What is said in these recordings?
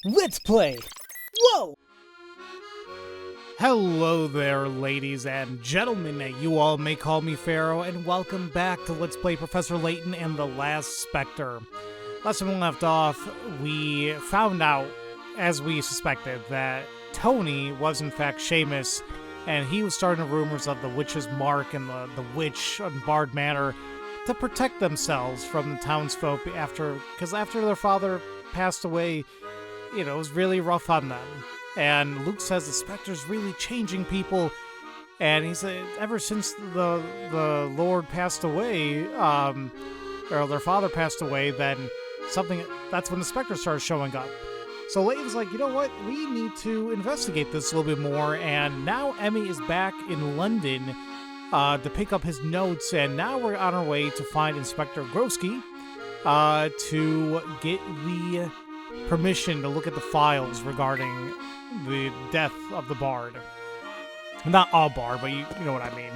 Let's play! Whoa! Hello there, ladies and gentlemen. You all may call me Pharaoh, and welcome back to Let's Play Professor Layton and the Last Specter. Last time we left off, we found out, as we suspected, that Tony was in fact Seamus, and he was starting rumors of the witch's mark and the witch on Bard Manor to protect themselves from the townsfolk because after their father passed away, it was really rough on them. And Luke says the Specter's really changing people, and he said ever since the Lord passed away, or their father passed away, then that's when the Specter started showing up. So Layton's like, you know what, we need to investigate this a little bit more, and now Emmy is back in London to pick up his notes, and now we're on our way to find Inspector Grosky to get the permission to look at the files regarding the death of the Bard. Not all Bard, but you know what I mean.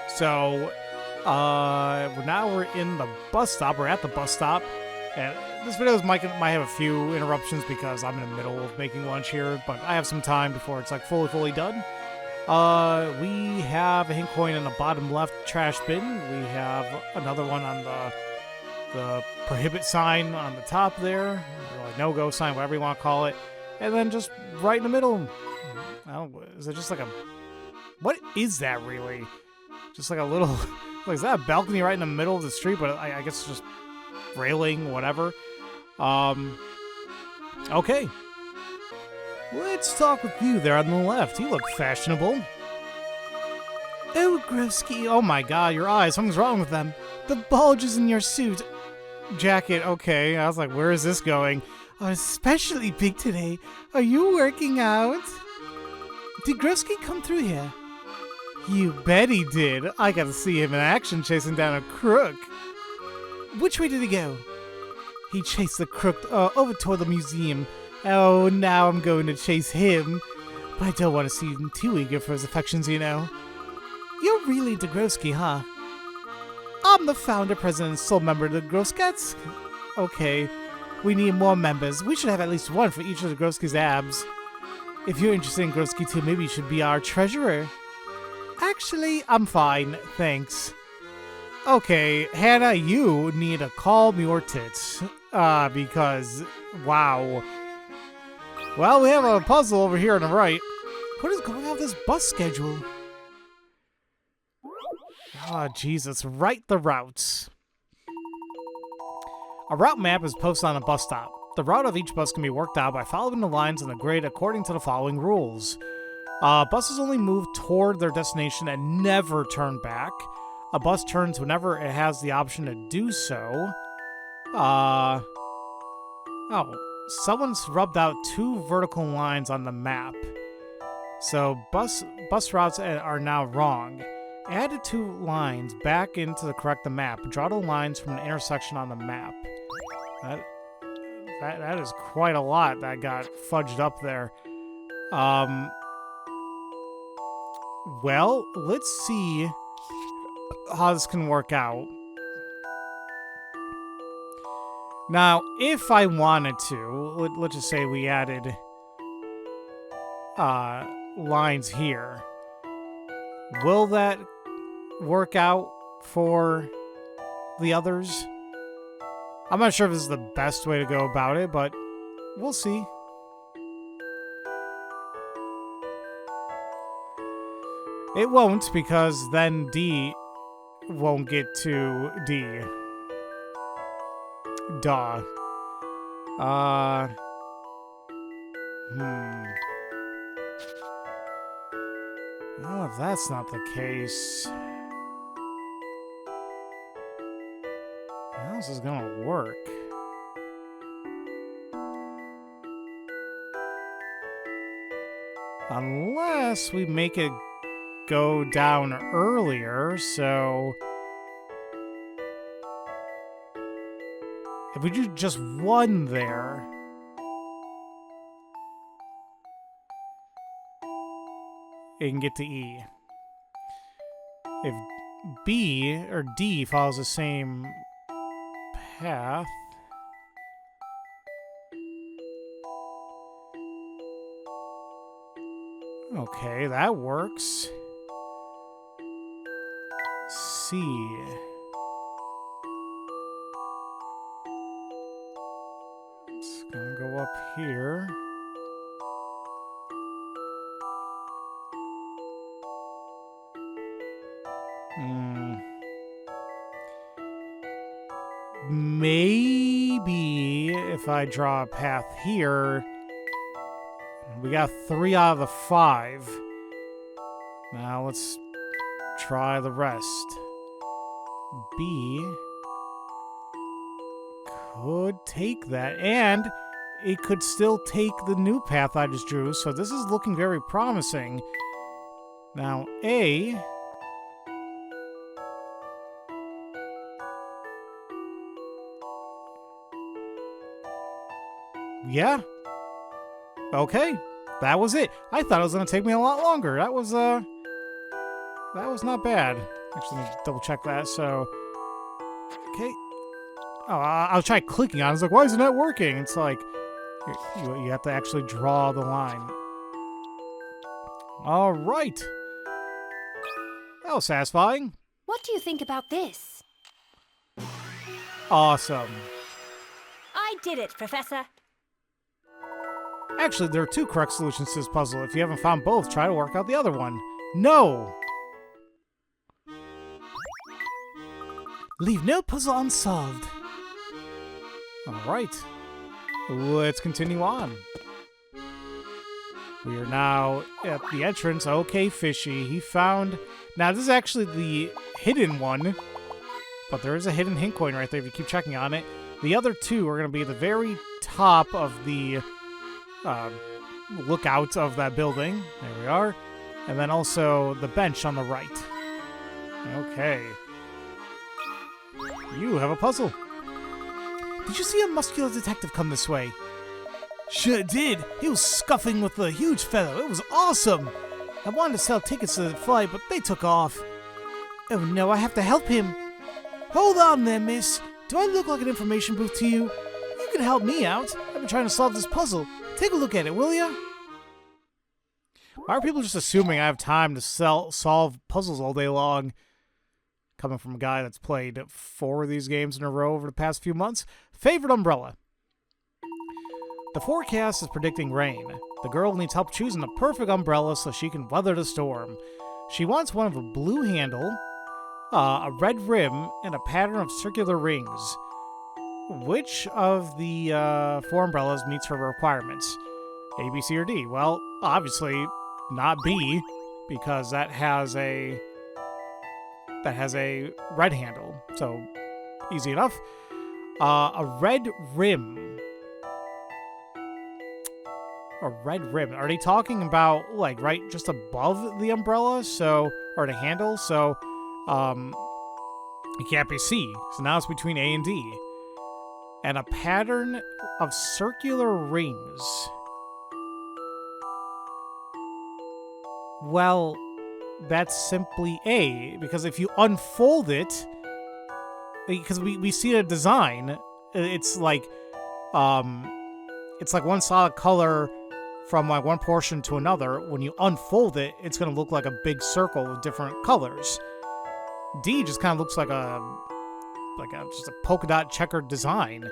So, now we're in the bus stop. We're at the bus stop. And this video might have a few interruptions because I'm in the middle of making lunch here, but I have some time before it's like fully done. We have a hint coin in the bottom left trash bin. We have another one on the prohibit sign on the top there, or like no-go sign, whatever you want to call it. And then just right in the middle, is it just like what is that really? Just like a little, like, is that a balcony right in the middle of the street? But I guess it's just railing, whatever. Okay. Let's talk with you there on the left. You look fashionable. Oh, Grosky. Oh my god, your eyes. Something's wrong with them. The bulges in your suit. Jacket, okay. I was like, where is this going? Oh, especially big today. Are you working out? Did Grosky come through here? You bet he did. I got to see him in action chasing down a crook. Which way did he go? He chased the crook over toward the museum. Oh, now I'm going to chase him. But I don't want to see him too eager for his affections, you know. You're really into Grosky, huh? I'm the founder, president, and sole member of the Groskets. Okay, we need more members. We should have at least one for each of the Grosky's abs. If you're interested in Grosky too, maybe you should be our treasurer. Actually, I'm fine, thanks. Okay, Hannah, you need to calm your tits. Because, wow. Well, we have a puzzle over here on the right. What is going on with this bus schedule? Oh, Jesus. Write the routes. A route map is posted on a bus stop. The route of each bus can be worked out by following the lines on the grid according to the following rules. Buses only move toward their destination and never turn back. A bus turns whenever it has the option to do so. Oh, someone's rubbed out 2 vertical lines on the map. So bus routes are now wrong. Add the 2 lines back into the correct map. Draw the lines from an intersection on the map. That is quite a lot that got fudged up there. Well, let's see how this can work out. Now, if I wanted to, let's just say we added lines here. Will that work out for the others? I'm not sure if this is the best way to go about it, but we'll see. It won't, because then D won't get to D. Duh. Well, if that's not the case, how is this gonna work? Unless we make it go down earlier, so if we do just 1 there, it can get to E. If B or D follows the same path, Okay, that works. C. It's gonna go up here. Maybe if I draw a path here, we got 3 out of the 5. Now let's try the rest. B could take that, and it could still take the new path I just drew, so this is looking very promising. Now, A... yeah. Okay. That was it. I thought it was going to take me a lot longer. That was not bad. Actually, let me double check that. So, okay. Oh, I'll try clicking on it. I was like, why isn't that working? It's like, you have to actually draw the line. All right. That was satisfying. What do you think about this? Awesome. I did it, Professor. Actually, there are 2 correct solutions to this puzzle. If you haven't found both, try to work out the other one. No! Leave no puzzle unsolved. Alright. Let's continue on. We are now at the entrance. Okay, Fishy. He found... Now, this is actually the hidden one. But there is a hidden hint coin right there if you keep checking on it. The other 2 are going to be at the very top of the... lookout of that building. There we are. And then also the bench on the right. Okay. You have a puzzle. Did you see a muscular detective come this way? Sure did. He was scuffing with a huge fellow. It was awesome. I wanted to sell tickets to the flight, but they took off. Oh no, I have to help him. Hold on there, miss. Do I look like an information booth to you? You can help me out. I've been trying to solve this puzzle. Take a look at it, will ya? Why are people just assuming I have time to solve puzzles all day long? Coming from a guy that's played 4 of these games in a row over the past few months. Favorite umbrella. The forecast is predicting rain. The girl needs help choosing the perfect umbrella so she can weather the storm. She wants one with a blue handle, a red rim, and a pattern of circular rings. Which of the 4 umbrellas meets her requirements? A, B, C, or D? Well, obviously not B, because that has a red handle. So easy enough. A red rim. A red rim. Are they talking about like right just above the umbrella? So, or the handle? So, it can't be C. So now it's between A and D. And a pattern of circular rings. Well, that's simply A, because if you unfold it, because we see a design, it's like one solid color from like one portion to another. When you unfold it, it's going to look like a big circle with different colors. D just kind of looks like just a polka dot checkered design.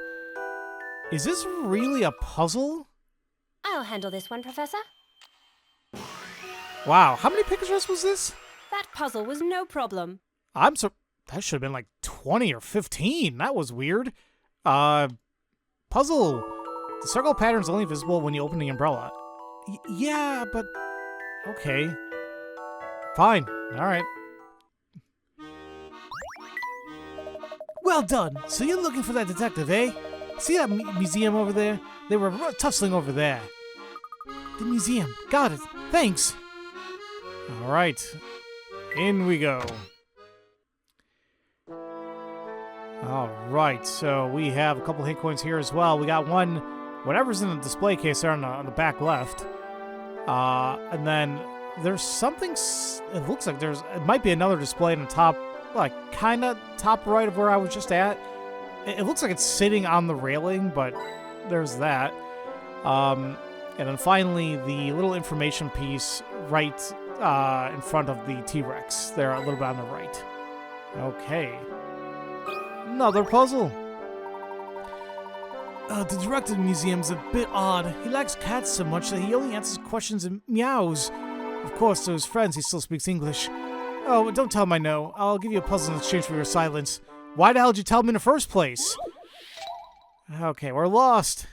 Is this really a puzzle? I'll handle this one, Professor. Wow, how many pictures was this? That puzzle was no problem. That should have been like 20 or 15. That was weird. Puzzle. The circle pattern is only visible when you open the umbrella. Yeah, but... okay. Fine. Alright. Well done. So you're looking for that detective, eh? See that museum over there? They were tussling over there. The museum. Got it. Thanks. Alright. In we go. Alright, so we have a couple hint coins here as well. We got one, whatever's in the display case there on the back left. And then there's something, it looks like it might be another display in the top, like kind of top right of where I was just at. It looks like it's sitting on the railing, but there's that. And then finally, the little information piece right in front of the T-Rex. There, a little bit on the right. Okay. Another puzzle. The director of the museum's a bit odd. He likes cats so much that he only answers questions and meows. Of course, to his friends, he still speaks English. Oh, don't tell him I know. I'll give you a puzzle in exchange for your silence. Why the hell did you tell him in the first place? Okay, we're lost.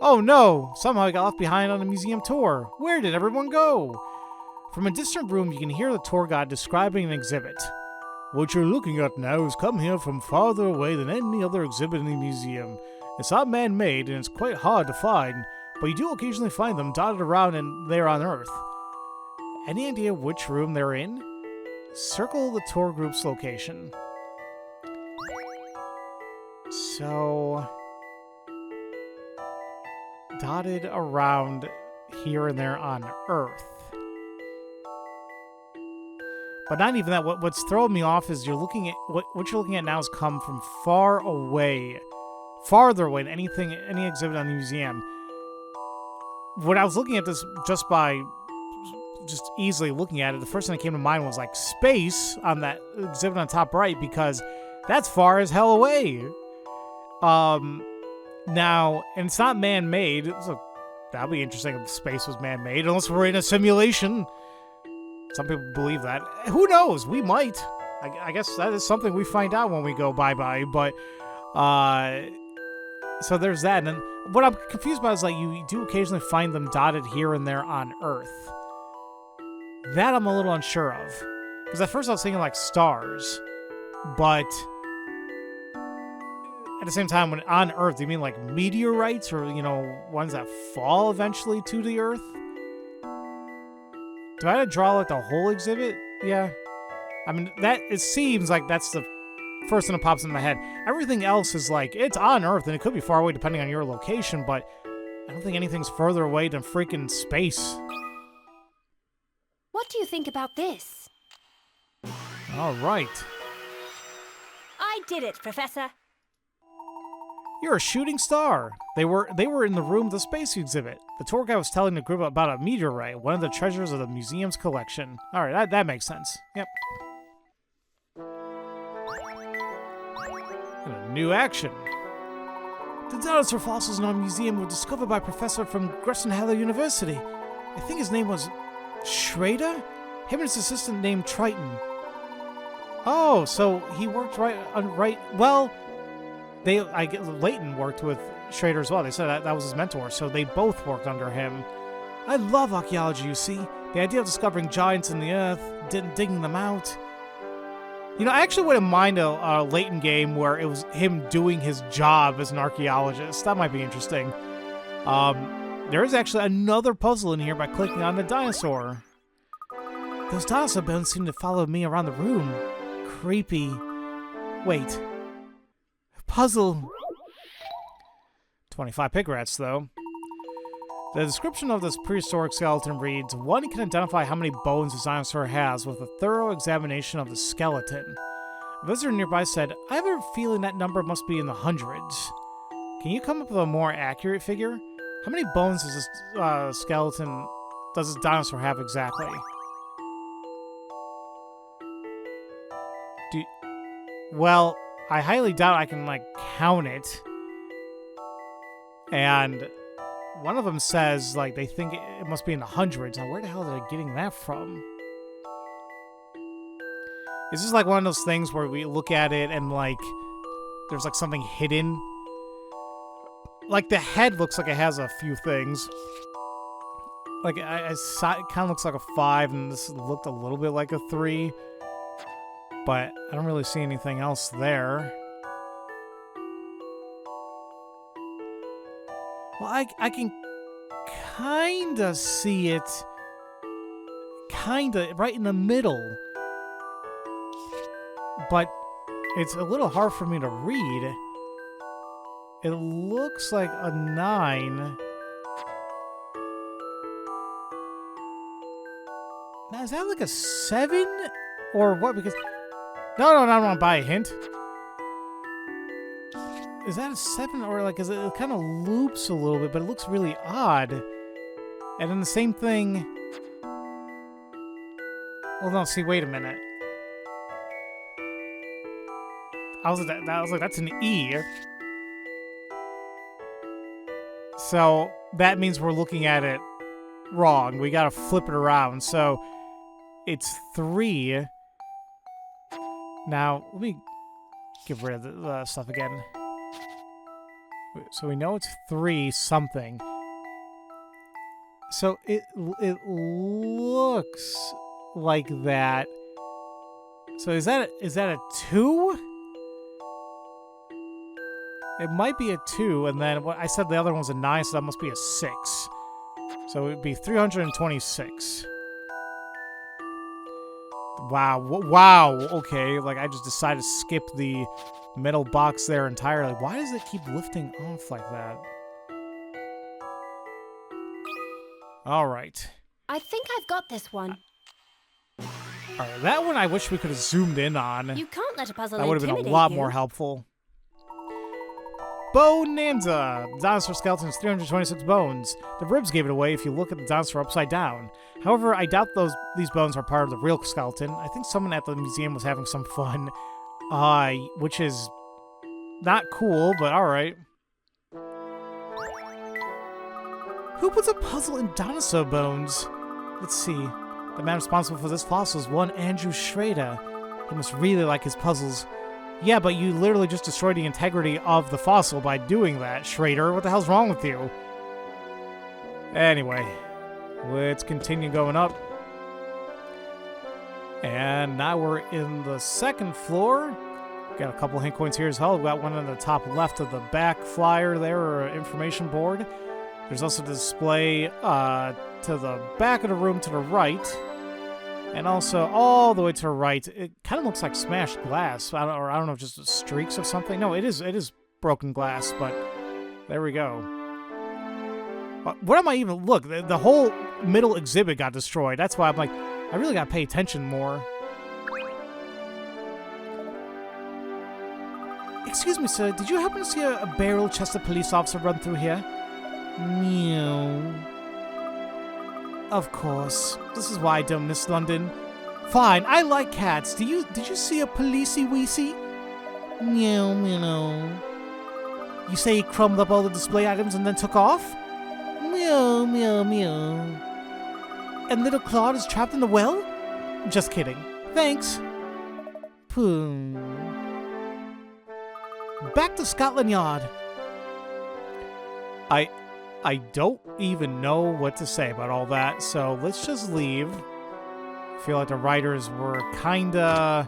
Oh no! Somehow I got left behind on a museum tour. Where did everyone go? From a distant room, you can hear the tour guide describing an exhibit. What you're looking at now has come here from farther away than any other exhibit in the museum. It's not man-made, and it's quite hard to find, but you do occasionally find them dotted around and there on Earth. Any idea which room they're in? Circle the tour group's location. So, dotted around here and there on Earth. But not even that. What's throwing me off is you're looking at what you're looking at now has come from far away, farther away than any exhibit on the museum. When I was looking at this just easily looking at it, the first thing that came to mind was like space on that exhibit on top right, because that's far as hell away. Now, and it's not man-made, so that'd be interesting if space was man-made, unless we're in a simulation. Some people believe that. Who knows? We might. I guess that is something we find out when we go bye-bye, but, so there's that. And then what I'm confused about is, like, you do occasionally find them dotted here and there on Earth. That I'm a little unsure of. Because at first I was thinking, like, stars. But at the same time, when on Earth, do you mean, like, meteorites? Or, you know, ones that fall eventually to the Earth? Do I have to draw, like, the whole exhibit? Yeah. I mean, it seems like that's the first thing that pops into my head. Everything else is, like, it's on Earth, and it could be far away depending on your location, but I don't think anything's further away than freaking space. What do you think about this? All right. I did it, Professor. You're a shooting star. They were in the room of the space exhibit. The tour guide was telling the group about a meteorite, one of the treasures of the museum's collection. All right, that makes sense. Yep. And a new action. The dinosaur fossils in our museum were discovered by a professor from Misthallery University. I think his name was Schrader? Him and his assistant named Triton. Oh, so he worked well, Layton worked with Schrader as well. They said that was his mentor, so they both worked under him. I love archaeology, you see. The idea of discovering giants in the earth, digging them out. You know, I actually wouldn't mind a Layton game where it was him doing his job as an archaeologist. That might be interesting. There is actually another puzzle in here by clicking on the dinosaur. Those dinosaur bones seem to follow me around the room. Creepy. Wait. Puzzle. 25 pigrats, though. The description of this prehistoric skeleton reads, one can identify how many bones this dinosaur has with a thorough examination of the skeleton. A visitor nearby said, I have a feeling that number must be in the hundreds. Can you come up with a more accurate figure? How many bones does this dinosaur have exactly? Well, I highly doubt I can, like, count it. And one of them says, like, they think it must be in the hundreds. Now, where the hell are they getting that from? Is this like one of those things where we look at it and, like, there's, like, something hidden? Like, the head looks like it has a few things. Like, it kind of looks like a 5, and this looked a little bit like a 3. But I don't really see anything else there. Well, I can kinda see it. Kinda, right in the middle. But it's a little hard for me to read. It looks like a 9. Now, is that like a 7? Or what? Because... No, I don't want to buy a hint. Is that a 7 or like, it kind of loops a little bit, but it looks really odd. And then the same thing. Well, no, see, wait a minute. I was like, that's an E. So that means we're looking at it wrong. We gotta flip it around. So it's 3. Now, let me get rid of the stuff again. So we know it's 3 something. So it looks like that. So is that a 2? It might be a 2, and then what I said the other one's a 9, so that must be a 6. So it would be 326. Wow. Wow. Okay, like I just decided to skip the metal box there entirely. Why does it keep lifting off like that? All right. I think I've got this one. All right, that one I wish we could have zoomed in on. You can't let a puzzle That would have been a intimidate lot you. more helpful. Bonanza! The dinosaur skeleton has 326 bones. The ribs gave it away if you look at the dinosaur upside down. However, I doubt these bones are part of the real skeleton. I think someone at the museum was having some fun. Which is not cool, but alright. Who puts a puzzle in dinosaur bones? Let's see. The man responsible for this fossil is one Andrew Schrader. He must really like his puzzles. Yeah, but you literally just destroyed the integrity of the fossil by doing that, Schrader. What the hell's wrong with you? Anyway, let's continue going up. And now we're in the 2nd floor. Got a couple hint coins here as well. We've got one on the top left of the back flyer there, or information board. There's also a display to the back of the room to the right. And also all the way to the right, it kind of looks like smashed glass. I don't know, just streaks of something. No, it is broken glass, but there we go. What am I even... Look, the whole middle exhibit got destroyed. That's why I'm like, I really got to pay attention more. Excuse me, sir. Did you happen to see a barrel-chested police officer run through here? Meow. Of course. This is why I don't miss London. Fine, I like cats. Did you see a policey-weesey? Meow, meow. You say he crumbled up all the display items and then took off? Meow, meow, meow. And little Claude is trapped in the well? Just kidding. Thanks. Pooh. Back to Scotland Yard. I don't even know what to say about all that, so let's just leave. I feel like the writers were kinda...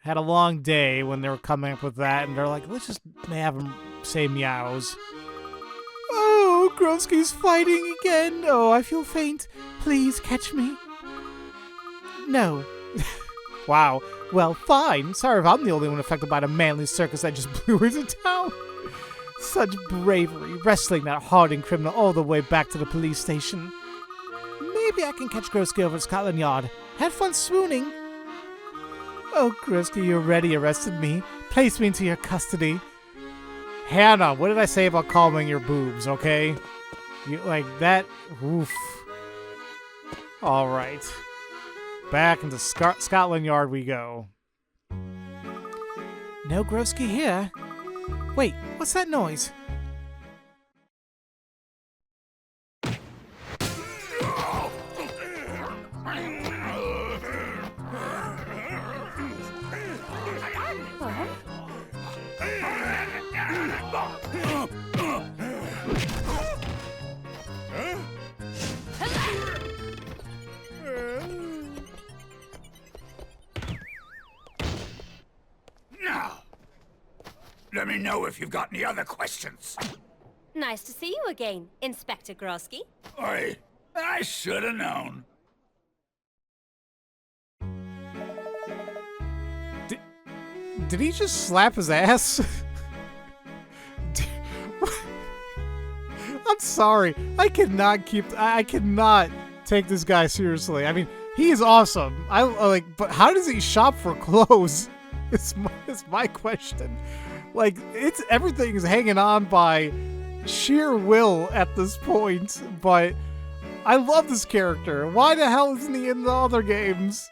had a long day when they were coming up with that, and they're like, let's just have them say meows. Oh, Grosky's fighting again. Oh, I feel faint. Please catch me. No. Wow. Well, fine. Sorry if I'm the only one affected by the Manly circus that just blew into town. Such bravery, wrestling that hardened criminal all the way back to the police station. Maybe I can catch Grosky over at Scotland Yard. Had fun swooning. Oh, Grosky, you already arrested me. Place me into your custody. Hannah, what did I say about calming your boobs, okay? You like that? Oof. Alright. Back into Scotland Yard we go. No Grosky here. Wait, what's that noise? Now, let me know if you've got any other questions. Nice to see you again, Inspector Grosky. I should have known. Did he just slap his ass? I'm sorry. I cannot take this guy seriously. I mean, he is awesome. But how does he shop for clothes? It's my question. Like, everything is hanging on by sheer will at this point, but I love this character. Why the hell isn't he in the other games?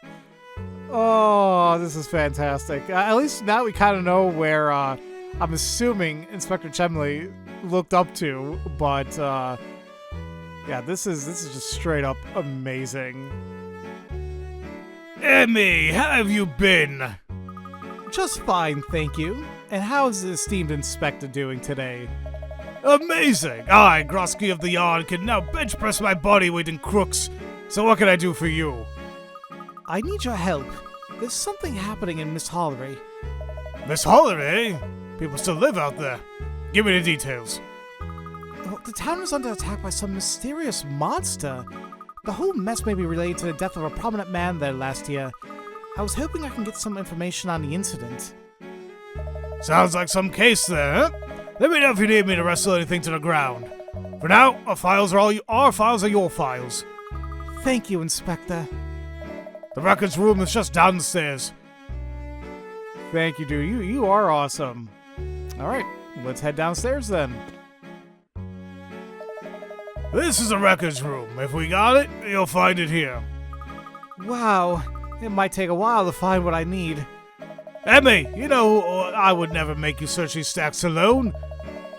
Oh, this is fantastic. At least now we kind of know where, I'm assuming Inspector Chemley looked up to, but, yeah, this is just straight up amazing. Emmy, how have you been? Just fine, thank you. And how's the esteemed Inspector doing today? Amazing! I, Grosky of the Yard, can now bench press my body weight in crooks. So what can I do for you? I need your help. There's something happening in Misthallery. Misthallery? People still live out there. Give me the details. Well, the town is under attack by some mysterious monster. The whole mess may be related to the death of a prominent man there last year. I was hoping I can get some information on the incident. Sounds like some case there, huh? Let me know if you need me to wrestle anything to the ground. For now, our files are your files. Thank you, Inspector. The records room is just downstairs. Thank you, dude. You are awesome. Alright, let's head downstairs then. This is the records room. If we got it, you'll find it here. Wow, it might take a while to find what I need. Emmy, you know I would never make you search these stacks alone.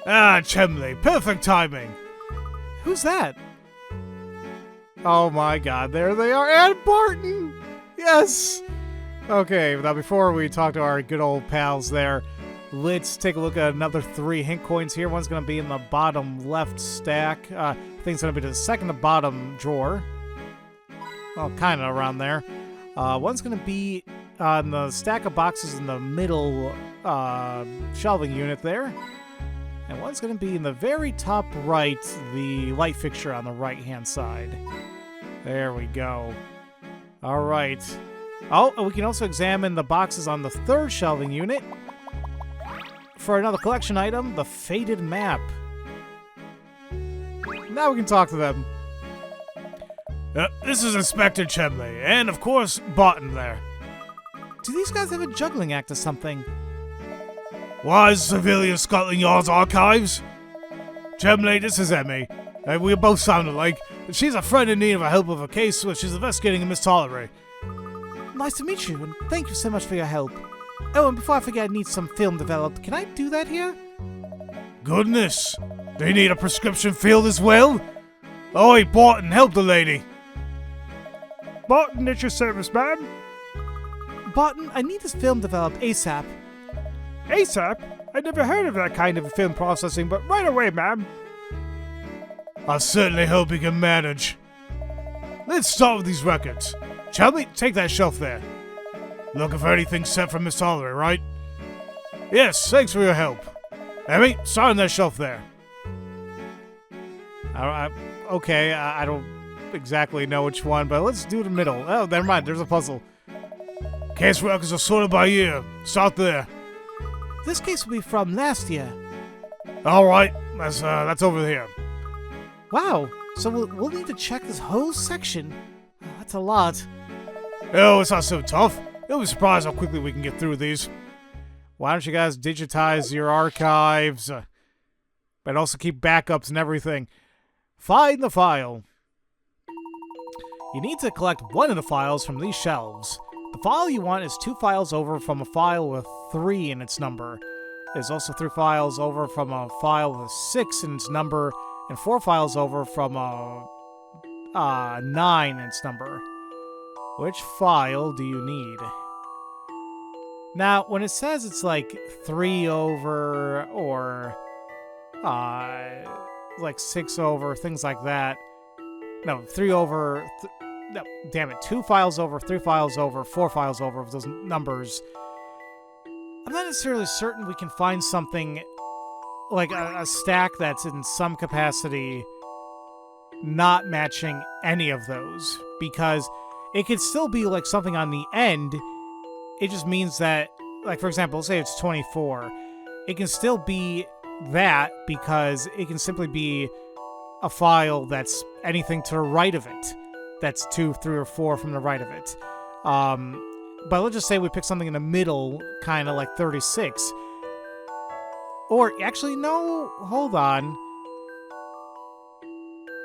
Ah, Chemley, perfect timing. Who's that? Oh my god, there they are, and Barton! Yes! Okay, now before we talk to our good old pals there, let's take a look at another 3 hint coins here. One's going to be in the bottom left stack. I think it's going to be the second to bottom drawer. Well, kind of around there. One's going to be on the stack of boxes in the middle shelving unit there. And one's going to be in the very top right, the light fixture on the right-hand side. There we go. All right. Oh, and we can also examine the boxes on the third shelving unit. For another collection item, the faded map. Now we can talk to them. This is Inspector Chemley, and of course, Barton there. Do these guys have a juggling act or something? Wise civilian Scotland Yard's archives? Chemley, this is Emmy. We both sound alike. She's a friend in need of a help with a case which she's investigating in Misthallery. Nice to meet you, and thank you so much for your help. Oh, and before I forget, I need some film developed. Can I do that here? Goodness. They need a prescription filled as well? Oi, Barton, help the lady. Barton, at your service, ma'am. Barton, I need this film developed ASAP. ASAP? I never heard of that kind of film processing, but right away, ma'am. I certainly hope you can manage. Let's start with these records. Chemley, take that shelf there. Looking for anything sent from Misthallery, right? Yes, thanks for your help. Emmy, start on that shelf there. Okay, I don't exactly know which one, but let's do the middle. Oh, never mind, there's a puzzle. Case records are sorted by year. Start there. This case will be from last year. Alright, that's over here. Wow, so we'll need to check this whole section. Oh, that's a lot. Oh, it's not so tough. You'll be surprised how quickly we can get through these. Why don't you guys digitize your archives? But also keep backups and everything. Find the file. You need to collect one of the files from these shelves. The file you want is 2 files over from a file with 3 in its number. There's also 3 files over from a file with 6 in its number, and 4 files over from a 9 in its number. Which file do you need? Now, when it says it's like 3 over or like 6 over, things like that. No, 3 over. No, damn it. 2 files over, 3 files over, 4 files over of those numbers. I'm not necessarily certain we can find something like a stack that's in some capacity not matching any of those, because it could still be like something on the end. It just means that, like, for example, let's say it's 24. It can still be that because it can simply be a file that's anything to the right of it. That's 2, 3, or 4 from the right of it. But let's just say we pick something in the middle, kind of like 36. Or, actually, no, hold on.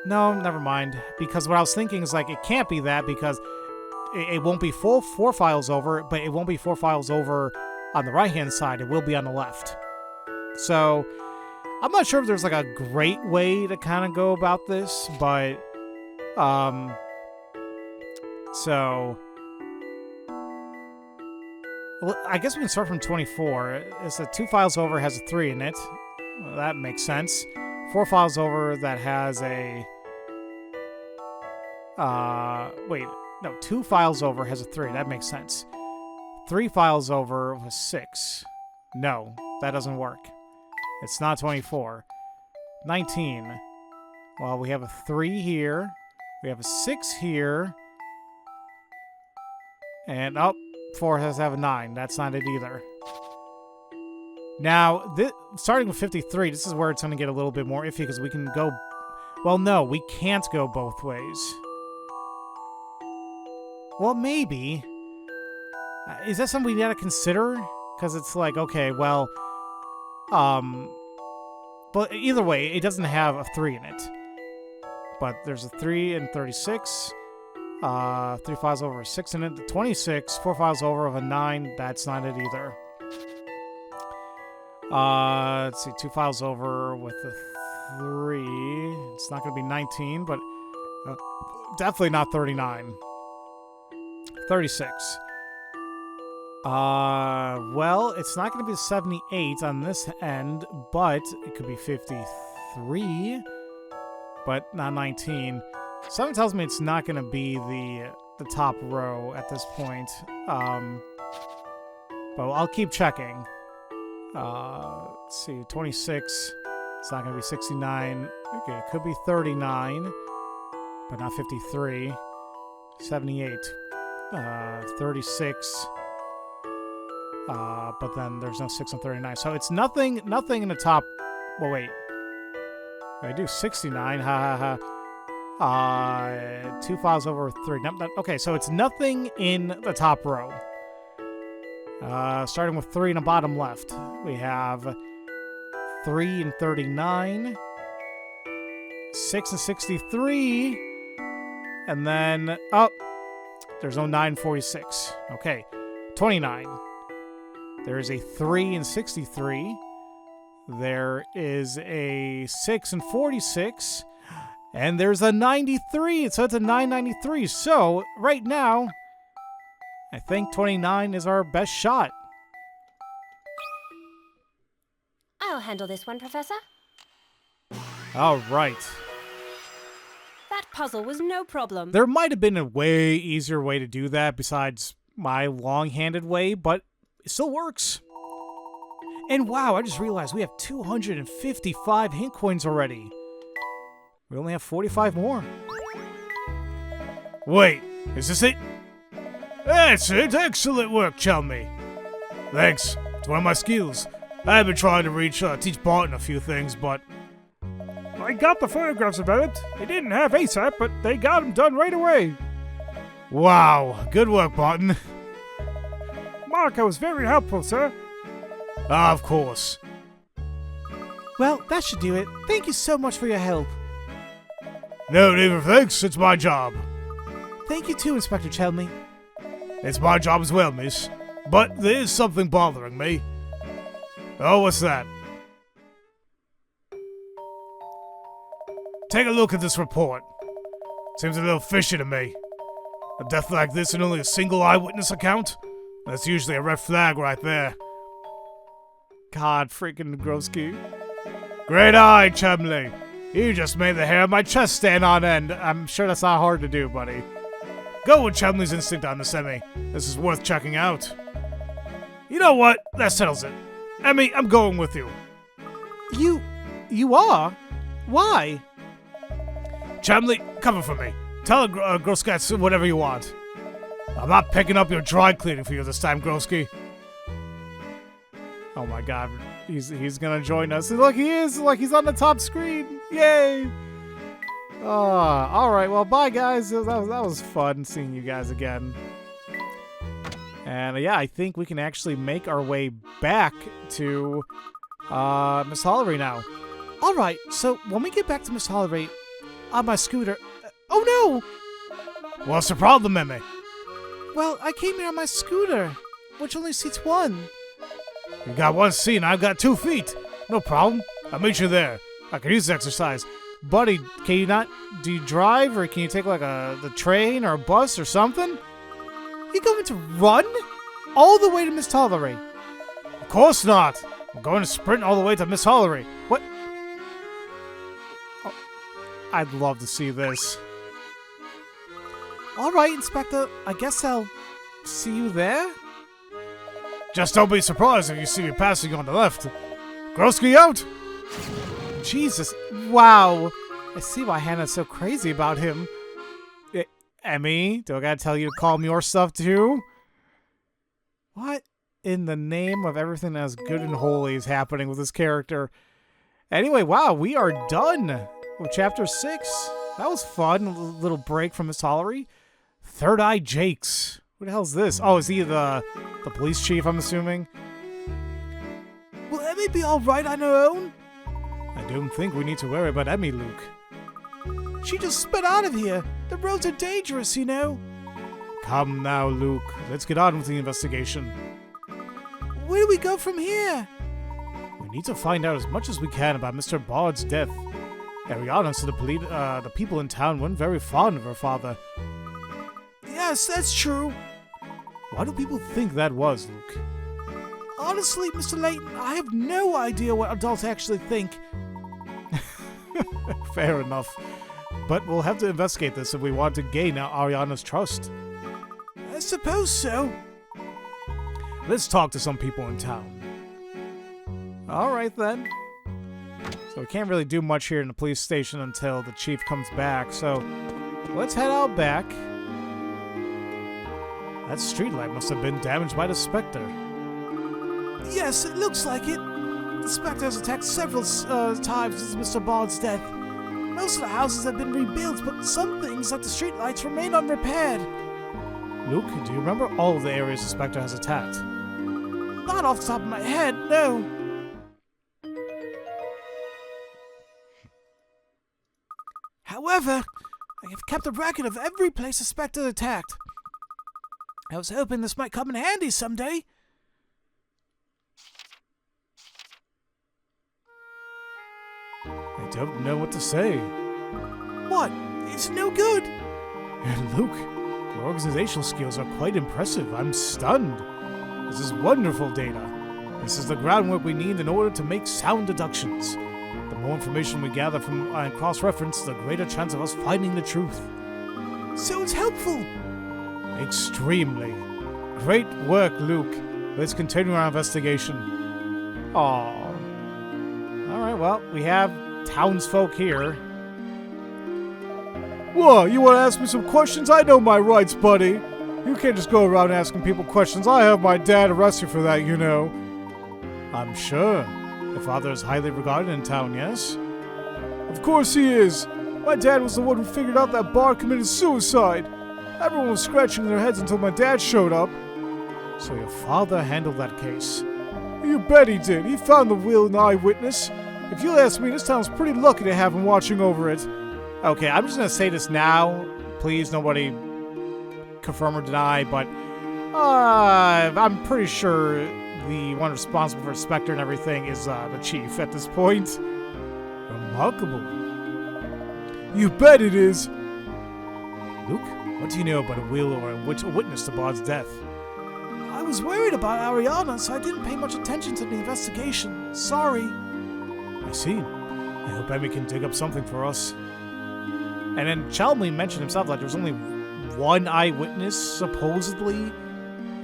No, never mind. Because what I was thinking is, like, it can't be that because it won't be full 4 files over, but it won't be 4 files over on the right-hand side. It will be on the left. So, I'm not sure if there's, like, a great way to kind of go about this, but, so... Well, I guess we can start from 24. It's a 2 files over has a 3 in it. Well, that makes sense. 4 files over that has a... wait. No, 2 files over has a 3. That makes sense. 3 files over was 6. No, that doesn't work. It's not 24. 19. Well, we have a 3 here. We have a 6 here. And, oh, 4 has to have a 9. That's not it either. Now, starting with 53, this is where it's going to get a little bit more iffy because we can go... Well, no, we can't go both ways. Well, maybe. Is that something we gotta consider? Because it's like, okay, well... But either way, it doesn't have a 3 in it. But there's a 3 in 36. 3 files over a 6 in it. The 26, 4 files over of a 9. That's not it either. Let's see, 2 files over with a 3. It's not going to be 19, but definitely not 39. 36. Well, it's not going to be 78 on this end, but it could be 53, but not 19. Something tells me it's not going to be the top row at this point. But I'll keep checking. Let's see, 26. It's not going to be 69. Okay, it could be 39, but not 53. 78. 36. But then there's no 6 on 39. So it's nothing in the top. Well, wait. I do 69. Ha ha ha. 2 files over 3. Okay, so it's nothing in the top row. Starting with 3 in the bottom left. We have 3 and 39. 6 and 63. And then, oh, there's no 946. Okay, 29. There is a 3 and 63. There is a 6 and 46. And there's a 93. So it's a 993. So, right now, I think 29 is our best shot. I'll handle this one, Professor. All right. That puzzle was no problem. There might have been a way easier way to do that besides my long-handed way, but it still works. And wow, I just realized we have 255 hint coins already. We only have 45 more. Wait, is this it? That's it. Excellent work, Chelmy. Thanks. It's one of my skills. I've been trying to teach Barton a few things, but... I got the photographs about it. They didn't have ASAP, but they got them done right away. Wow. Good work, Barton. Marco was very helpful, sir. Of course. Well, that should do it. Thank you so much for your help. No need for thanks. It's my job. Thank you too, Inspector Chelmy. It's my job as well, miss. But there is something bothering me. Oh, what's that? Take a look at this report. Seems a little fishy to me. A death like this and only a single eyewitness account? That's usually a red flag right there. God freaking Groski. Great eye, Chumley. You just made the hair on my chest stand on end. I'm sure that's not hard to do, buddy. Go with Chumley's instinct on this, Emmy. This is worth checking out. You know what? That settles it. Emmy, I'm going with you. You are? Why? Chumley, cover for me. Tell Groski whatever you want. I'm not picking up your dry cleaning for you this time, Groski. Oh my god, he's gonna join us. Look, he is! Like, he's on the top screen! Yay! Alright, well, bye guys. That was fun seeing you guys again. And yeah, I think we can actually make our way back to Misthallery now. Alright, so when we get back to Misthallery on my scooter... oh no! What's the problem, Emmy? Well, I came here on my scooter, which only seats one. You got one seat and I've got 2 feet. No problem. I'll meet you there. I can use the exercise. Buddy, can you not... do you drive, or can you take like the train or a bus or something? You going to run? All the way to Misthallery? Of course not. I'm going to sprint all the way to Misthallery. What? Oh, I'd love to see this. Alright, Inspector. I guess I'll see you there? Just don't be surprised if you see me passing on the left. Groski out! Jesus. Wow. I see why Hannah's so crazy about him. Emmy, do I gotta tell you to calm your stuff too? What in the name of everything that's good and holy is happening with this character? Anyway, wow, we are done with Chapter 6. That was fun. A little break from Misthallery. Third Eye Jakes. Who the hell's this? Oh, is he the police chief, I'm assuming? Will Emmy be alright on her own? I don't think we need to worry about Emmy, Luke. She just sped out of here. The roads are dangerous, you know. Come now, Luke. Let's get on with the investigation. Where do we go from here? We need to find out as much as we can about Mr. Bard's death. Ariana said the people in town weren't very fond of her father. Yes, that's true. Why do people think that was, Luke? Honestly, Mr. Layton, I have no idea what adults actually think. Fair enough. But we'll have to investigate this if we want to gain Ariana's trust. I suppose so. Let's talk to some people in town. Alright then. So we can't really do much here in the police station until the chief comes back, so let's head out back. That streetlight must have been damaged by the Specter. Yes, it looks like it. The Specter has attacked several times since Mr. Bard's death. Most of the houses have been rebuilt, but some things, like the streetlights, remain unrepaired. Luke, do you remember all of the areas the Specter has attacked? Not off the top of my head, no. However, I have kept a record of every place the Specter attacked. I was hoping this might come in handy someday. I don't know what to say. What? It's no good. Luke, your organizational skills are quite impressive. I'm stunned. This is wonderful data. This is the groundwork we need in order to make sound deductions. The more information we gather from and cross-reference, the greater chance of us finding the truth. So it's helpful. Extremely. Great work, Luke. Let's continue our investigation. Aww. Alright, well, we have townsfolk here. Whoa, you want to ask me some questions? I know my rights, buddy. You can't just go around asking people questions. I have my dad arrested for that, you know. I'm sure. Your father is highly regarded in town, yes? Of course he is. My dad was the one who figured out that Bard committed suicide. Everyone was scratching their heads until my dad showed up. So your father handled that case? You bet he did. He found the will and eyewitness. If you'll ask me, this town's pretty lucky to have him watching over it. Okay, I'm just gonna say this now. Please, nobody confirm or deny, but I'm pretty sure the one responsible for Specter and everything is the chief at this point. Remarkable. You bet it is. Luke, what do you know about a will or a witness to Bard's death? I was worried about Ariana, so I didn't pay much attention to the investigation. Sorry. I see. I hope Emmy can dig up something for us. And then Chalmley mentioned himself that there's only one eyewitness, supposedly.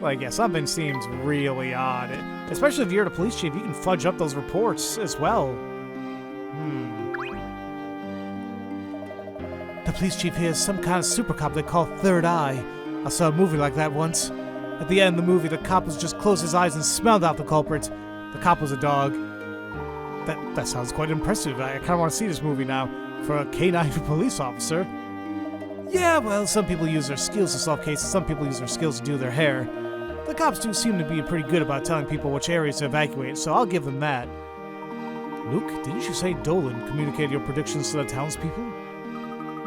Like, yeah, something seems really odd. Especially if you're the police chief, you can fudge up those reports as well. The police chief here is some kind of super cop they call Third Eye. I saw a movie like that once. At the end of the movie, the cop was just closed his eyes and smelled out the culprit. The cop was a dog. That sounds quite impressive. I kind of want to see this movie now for a canine police officer. Yeah, well, some people use their skills to solve cases, some people use their skills to do their hair. The cops do seem to be pretty good about telling people which areas to evacuate, so I'll give them that. Luke, didn't you say Dolan communicated your predictions to the townspeople?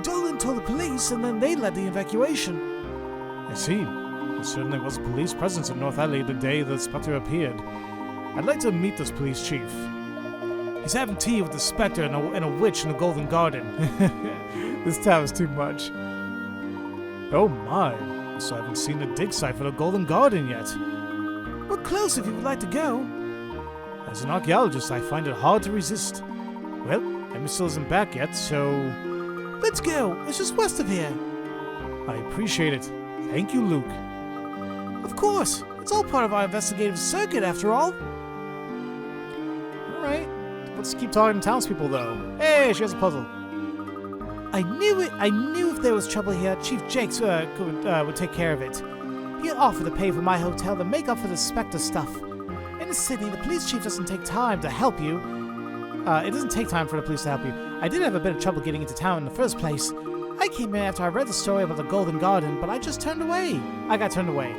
Dolan told the police, and then they led the evacuation. I see. There certainly was a police presence in North Alley the day the Specter appeared. I'd like to meet this police chief. He's having tea with the Specter and a witch in the Golden Garden. This town is too much. Oh my, so I haven't seen the dig site for the Golden Garden yet. We're close if you would like to go. As an archaeologist, I find it hard to resist. Well, Emmy still isn't back yet, so... Let's go! It's just west of here. I appreciate it. Thank you, Luke. Of course! It's all part of our investigative circuit, after all. Alright. Let's keep talking to townspeople, though. Hey, she has a puzzle. I knew it! I knew if there was trouble here, Chief Jakes would take care of it. He'll offer to pay for my hotel to make up for the Specter stuff. In the city, the police chief doesn't take time to help you. It doesn't take time for the police to help you. I did have a bit of trouble getting into town in the first place. I came in after I read the story about the Golden Garden, but I just turned away. I got turned away.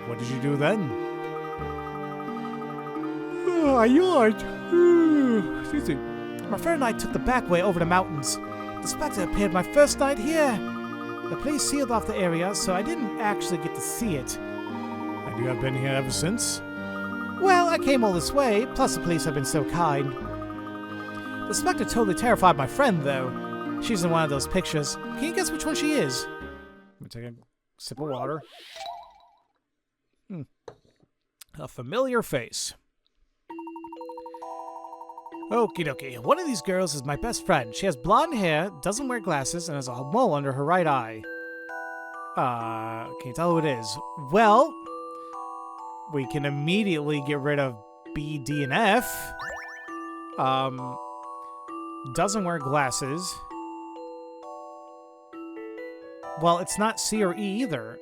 What did you do then? Oh, I yawned. Excuse me. My friend and I took the back way over the mountains. The Specter appeared my first night here. The police sealed off the area, so I didn't actually get to see it. And you have been here ever since? Well, I came all this way, plus the police have been so kind. The Specter totally terrified my friend, though. She's in one of those pictures. Can you guess which one she is? Let me take a sip of water. A familiar face. Okie dokie. One of these girls is my best friend. She has blonde hair, doesn't wear glasses, and has a mole under her right eye. Can you tell who it is? Well, we can immediately get rid of B, D, and F. Doesn't wear glasses. Well, it's not C or E either.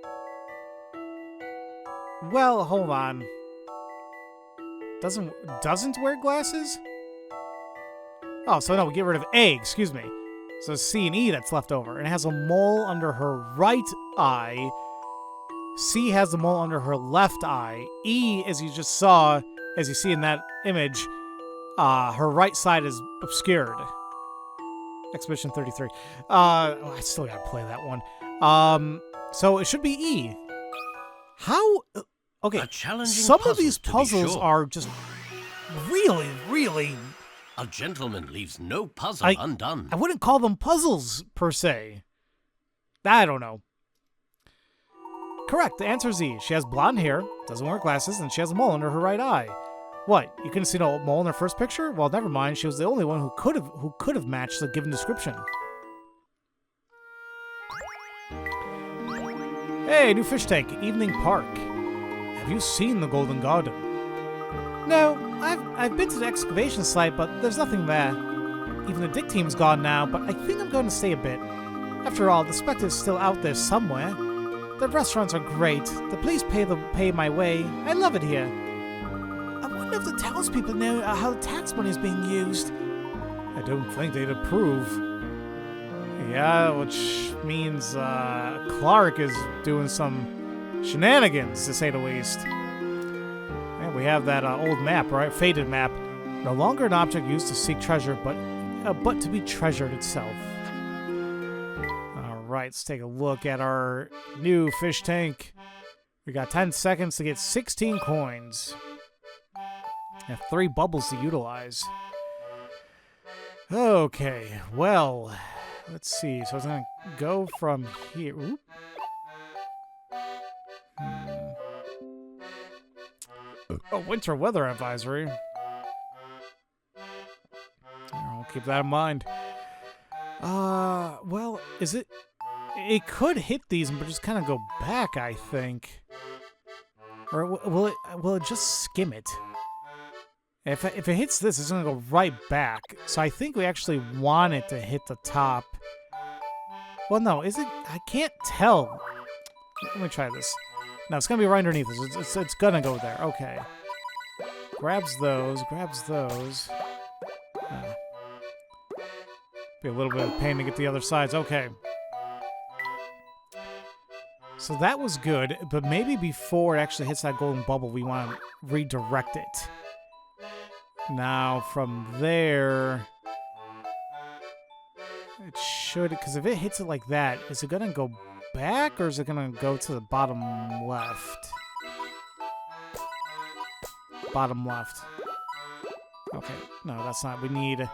Well, hold on. Doesn't wear glasses? Oh, so no, we get rid of A, excuse me. So C and E that's left over. And it has a mole under her right eye. C has the mole under her left eye. E, as you just saw, as you see in that image, her right side is obscured. Expedition 33. I still gotta play that one. So it should be E. How? Okay, some of these puzzles are just really, really... A gentleman leaves no puzzle undone. I wouldn't call them puzzles, per se. I don't know. Correct, the answer is E. She has blonde hair, doesn't wear glasses, and she has a mole under her right eye. What? You couldn't see no mole in her first picture? Well, never mind. She was the only one who could have matched the given description. Hey, new fish tank, Evening Park. Have you seen the Golden Garden? No, I've been to the excavation site, but there's nothing there. Even the dig team's gone now, but I think I'm going to stay a bit. After all, the Specter's still out there somewhere. The restaurants are great. The police pay my way. I love it here. I wonder if the townspeople know how the tax money is being used. I don't think they'd approve. Yeah, which means Clark is doing some shenanigans, to say the least. And we have that old map, right? Faded map. No longer an object used to seek treasure, but to be treasured itself. Alright, let's take a look at our new fish tank. We got 10 seconds to get 16 coins. And 3 bubbles to utilize. Okay, well, let's see. So I was going to go from here. Oop. Oh, winter weather advisory. I'll keep that in mind. Well, is it... It could hit these but just kind of go back, I think. Or will it just skim it? If it hits this, it's going to go right back. So I think we actually want it to hit the top. Well, no, is it? I can't tell. Let me try this. No, it's going to be right underneath this. It's going to go there. Okay. Grabs those. Be a little bit of pain to get the other sides. Okay. So that was good, but maybe before it actually hits that golden bubble, we want to redirect it. Now, from there... It should... Because if it hits it like that, is it going to go back, or is it going to go to the bottom left? Bottom left. Okay. No, that's not... We need...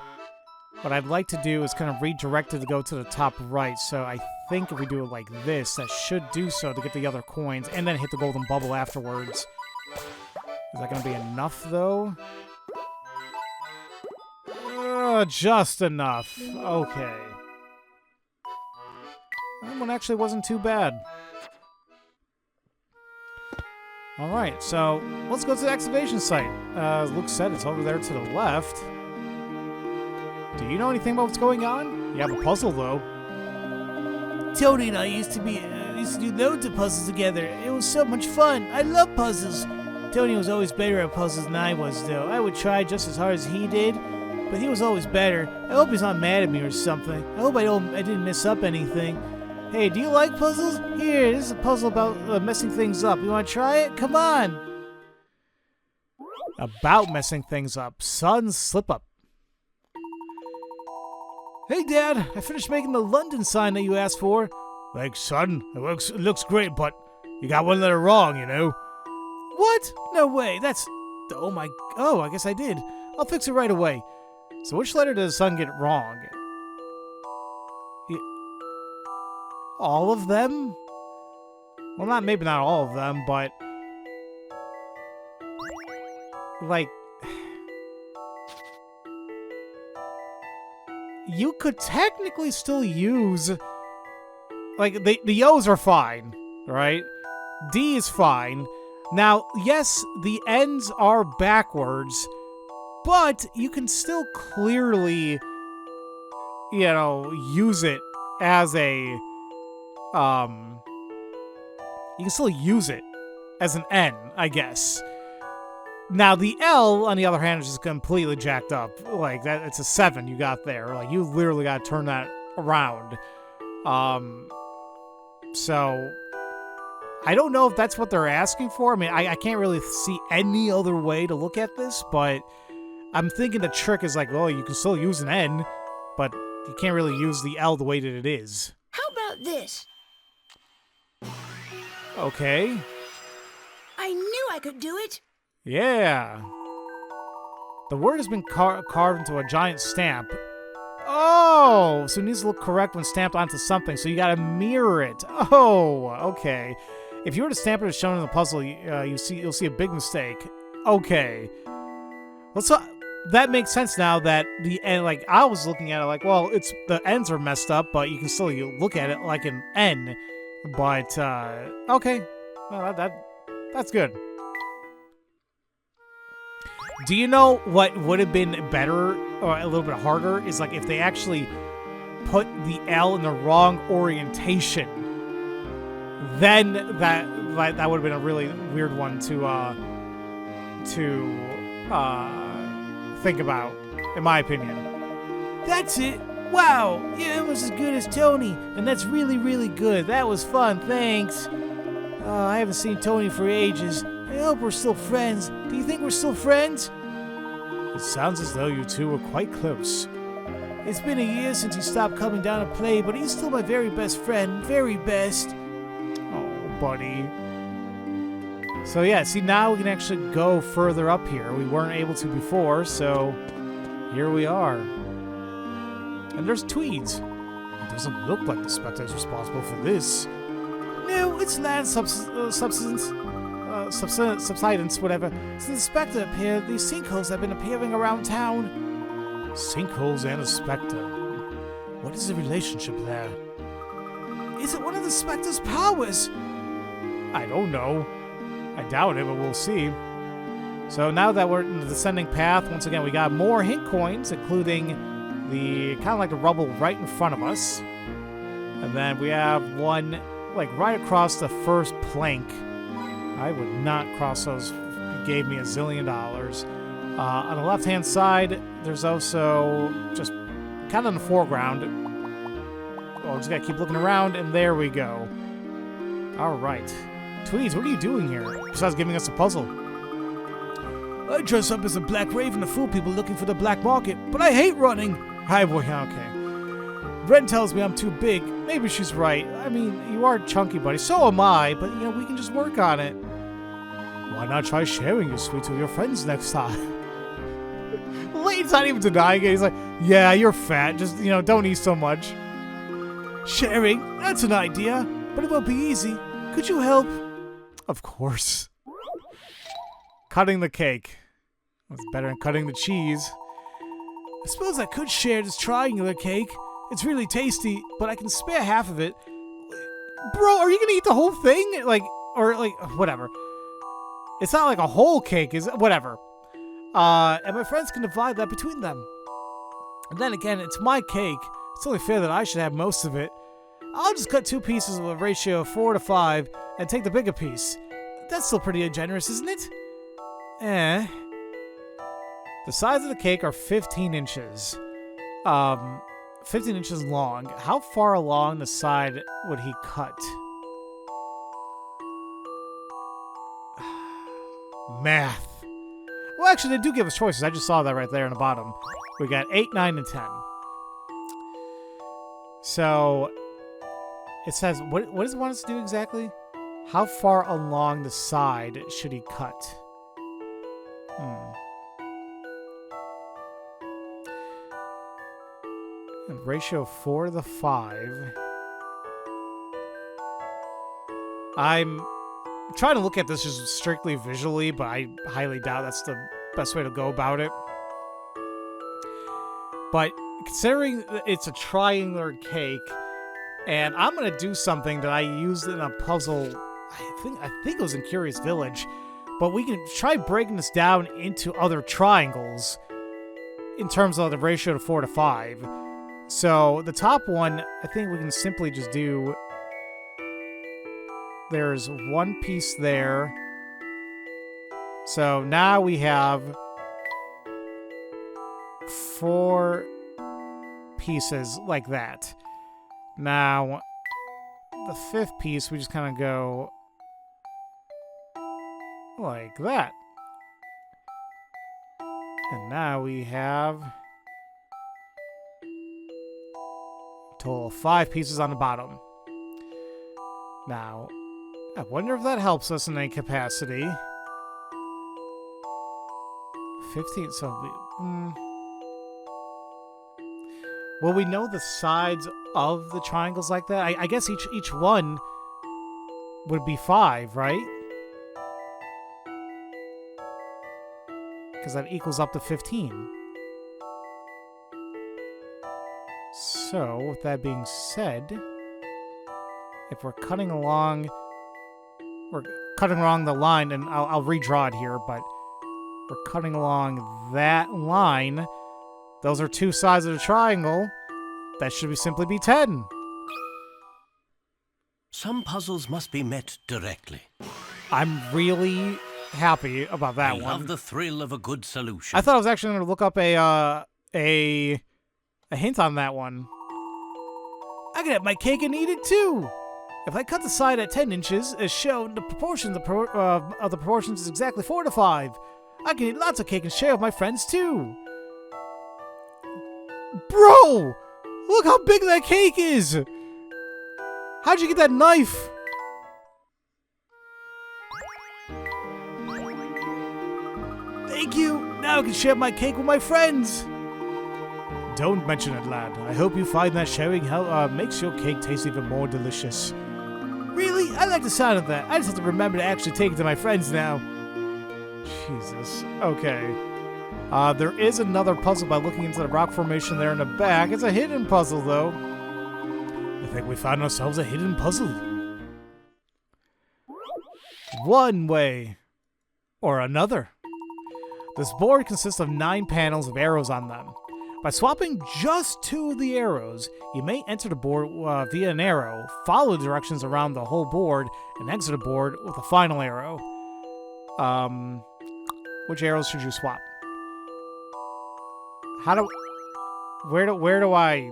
What I'd like to do is kind of redirect it to go to the top right, so I think if we do it like this, that should do so to get the other coins, and then hit the golden bubble afterwards. Is that going to be enough, though? Just enough. Okay. That one actually wasn't too bad. Alright, so let's go to the excavation site. Luke said it's over there to the left. Do you know anything about what's going on? You have a puzzle, though. Tony and I used to do loads of puzzles together. It was so much fun. I love puzzles. Tony was always better at puzzles than I was, though. I would try just as hard as he did, but he was always better. I hope he's not mad at me or something. I hope I didn't mess up anything. Hey, do you like puzzles? Here, this is a puzzle about messing things up. You want to try it? Come on! About messing things up. Sun's slip-up. Hey, Dad, I finished making the London sign that you asked for. Thanks, son. It looks great, but you got one letter wrong, you know. What? No way. That's... Oh, my... Oh, I guess I did. I'll fix it right away. So which letter does Sun get wrong? All of them? Well, maybe not all of them, but... Like... You could technically still use... Like, the O's are fine, right? D is fine. Now, yes, the N's are backwards, but you can still clearly, you know, use it as a, you can still use it as an N, I guess. Now, the L, on the other hand, is just completely jacked up. Like, that, it's a 7 you got there. Like, you literally got to turn that around. So, I don't know if that's what they're asking for. I mean, I can't really see any other way to look at this, but I'm thinking the trick is like, well, you can still use an N, but you can't really use the L the way that it is. How about this? Okay. I knew I could do it. Yeah. The word has been carved into a giant stamp. Oh, so it needs to look correct when stamped onto something, so you gotta mirror it. Oh, okay. If you were to stamp it as shown in the puzzle, you'll see a big mistake. Okay. Well, so that makes sense now that the N, like, I was looking at it like, well, it's the N's are messed up, but you can still look at it like an N. But, okay. Well, that's good. Do you know what would have been better, or a little bit harder, is like if they actually put the L in the wrong orientation. Then that would have been a really weird one to think about, in my opinion. That's it. Wow, it was as good as Tony, and that's really, really good. That was fun, thanks. I haven't seen Tony for ages. I hope we're still friends. Do you think we're still friends? It sounds as though you two were quite close. It's been a year since he stopped coming down to play, but he's still my very best friend. Very best. Oh, buddy. So yeah, see, now we can actually go further up here. We weren't able to before, so here we are. And there's Tweeds. It doesn't look like the Specter is responsible for this. No, it's land subsidence, whatever. Since the Specter appeared, these sinkholes have been appearing around town. Sinkholes and a Specter. What is the relationship there? Is it one of the Specter's powers? I don't know. I doubt it, but we'll see. So now that we're in the descending path, once again, we got more hint coins, including the kind of like the rubble right in front of us. And then we have one like right across the first plank. I would not cross those. You gave me $1 zillion. On the left-hand side, there's also just kind of in the foreground. Oh, just gotta keep looking around, and there we go. All right. Tweeds, what are you doing here? Besides giving us a puzzle. I dress up as a black raven to fool people looking for the black market, but I hate running. Okay. Ren tells me I'm too big. Maybe she's right. I mean, you are chunky, buddy. So am I, but, we can just work on it. Why not try sharing your sweets with your friends next time? Layton's not even denying it. He's like, yeah, you're fat. Just, don't eat so much. Sharing? That's an idea, but it won't be easy. Could you help? Of course. Cutting the cake. That's better than cutting the cheese. I suppose I could share this triangular cake. It's really tasty, but I can spare half of it. Bro, are you gonna eat the whole thing? Whatever. It's not like a whole cake, is it? Whatever. And my friends can divide that between them. And then again, it's my cake. It's only fair that I should have most of it. I'll just cut 2 pieces of a ratio of 4 to 5 and take the bigger piece. That's still pretty generous, isn't it? The sides of the cake are 15 inches. 15 inches long. How far along the side would he cut? Math. Well, actually, they do give us choices. I just saw that right there in the bottom. We got 8, 9, and 10. So, it says, what does it want us to do exactly? How far along the side should he cut? And ratio 4 to the 5. I'm trying to look at this just strictly visually, but I highly doubt that's the best way to go about it. But considering it's a triangular cake, and I'm gonna do something that I used in a puzzle, I think it was in Curious Village, but we can try breaking this down into other triangles in terms of the ratio to 4 to 5. So the top one, I think we can simply just do. There's 1 piece there. So now we have 4 pieces like that. Now, the 5th piece, we just kind of go like that. And now we have a total of 5 pieces on the bottom. Now, I wonder if that helps us in any capacity. 15, so will we know the sides of the triangles like that? I guess each one would be 5, right? Because that equals up to 15. So, with that being said, if we're cutting along the line, and I'll redraw it here, but we're cutting along that line. Those are 2 sides of the triangle. That should simply be 10. Some puzzles must be met directly. I'm really happy about that one. I love the thrill of a good solution. I thought I was actually going to look up a hint on that one. I can have my cake and eat it too. If I cut the side at 10 inches, as shown, the proportions of the proportions is exactly 4 to 5. I can eat lots of cake and share with my friends too. Bro! Look how big that cake is! How'd you get that knife? Thank you! Now I can share my cake with my friends! Don't mention it, lad. I hope you find that sharing makes your cake taste even more delicious. Really? I like the sound of that. I just have to remember to actually take it to my friends now. Jesus. Okay. There is another puzzle by looking into the rock formation there in the back. It's a hidden puzzle, though. I think we found ourselves a hidden puzzle. One way or another. This board consists of 9 panels with arrows on them. By swapping just 2 of the arrows, you may enter the board via an arrow, follow the directions around the whole board, and exit the board with a final arrow. Which arrows should you swap? Where do I...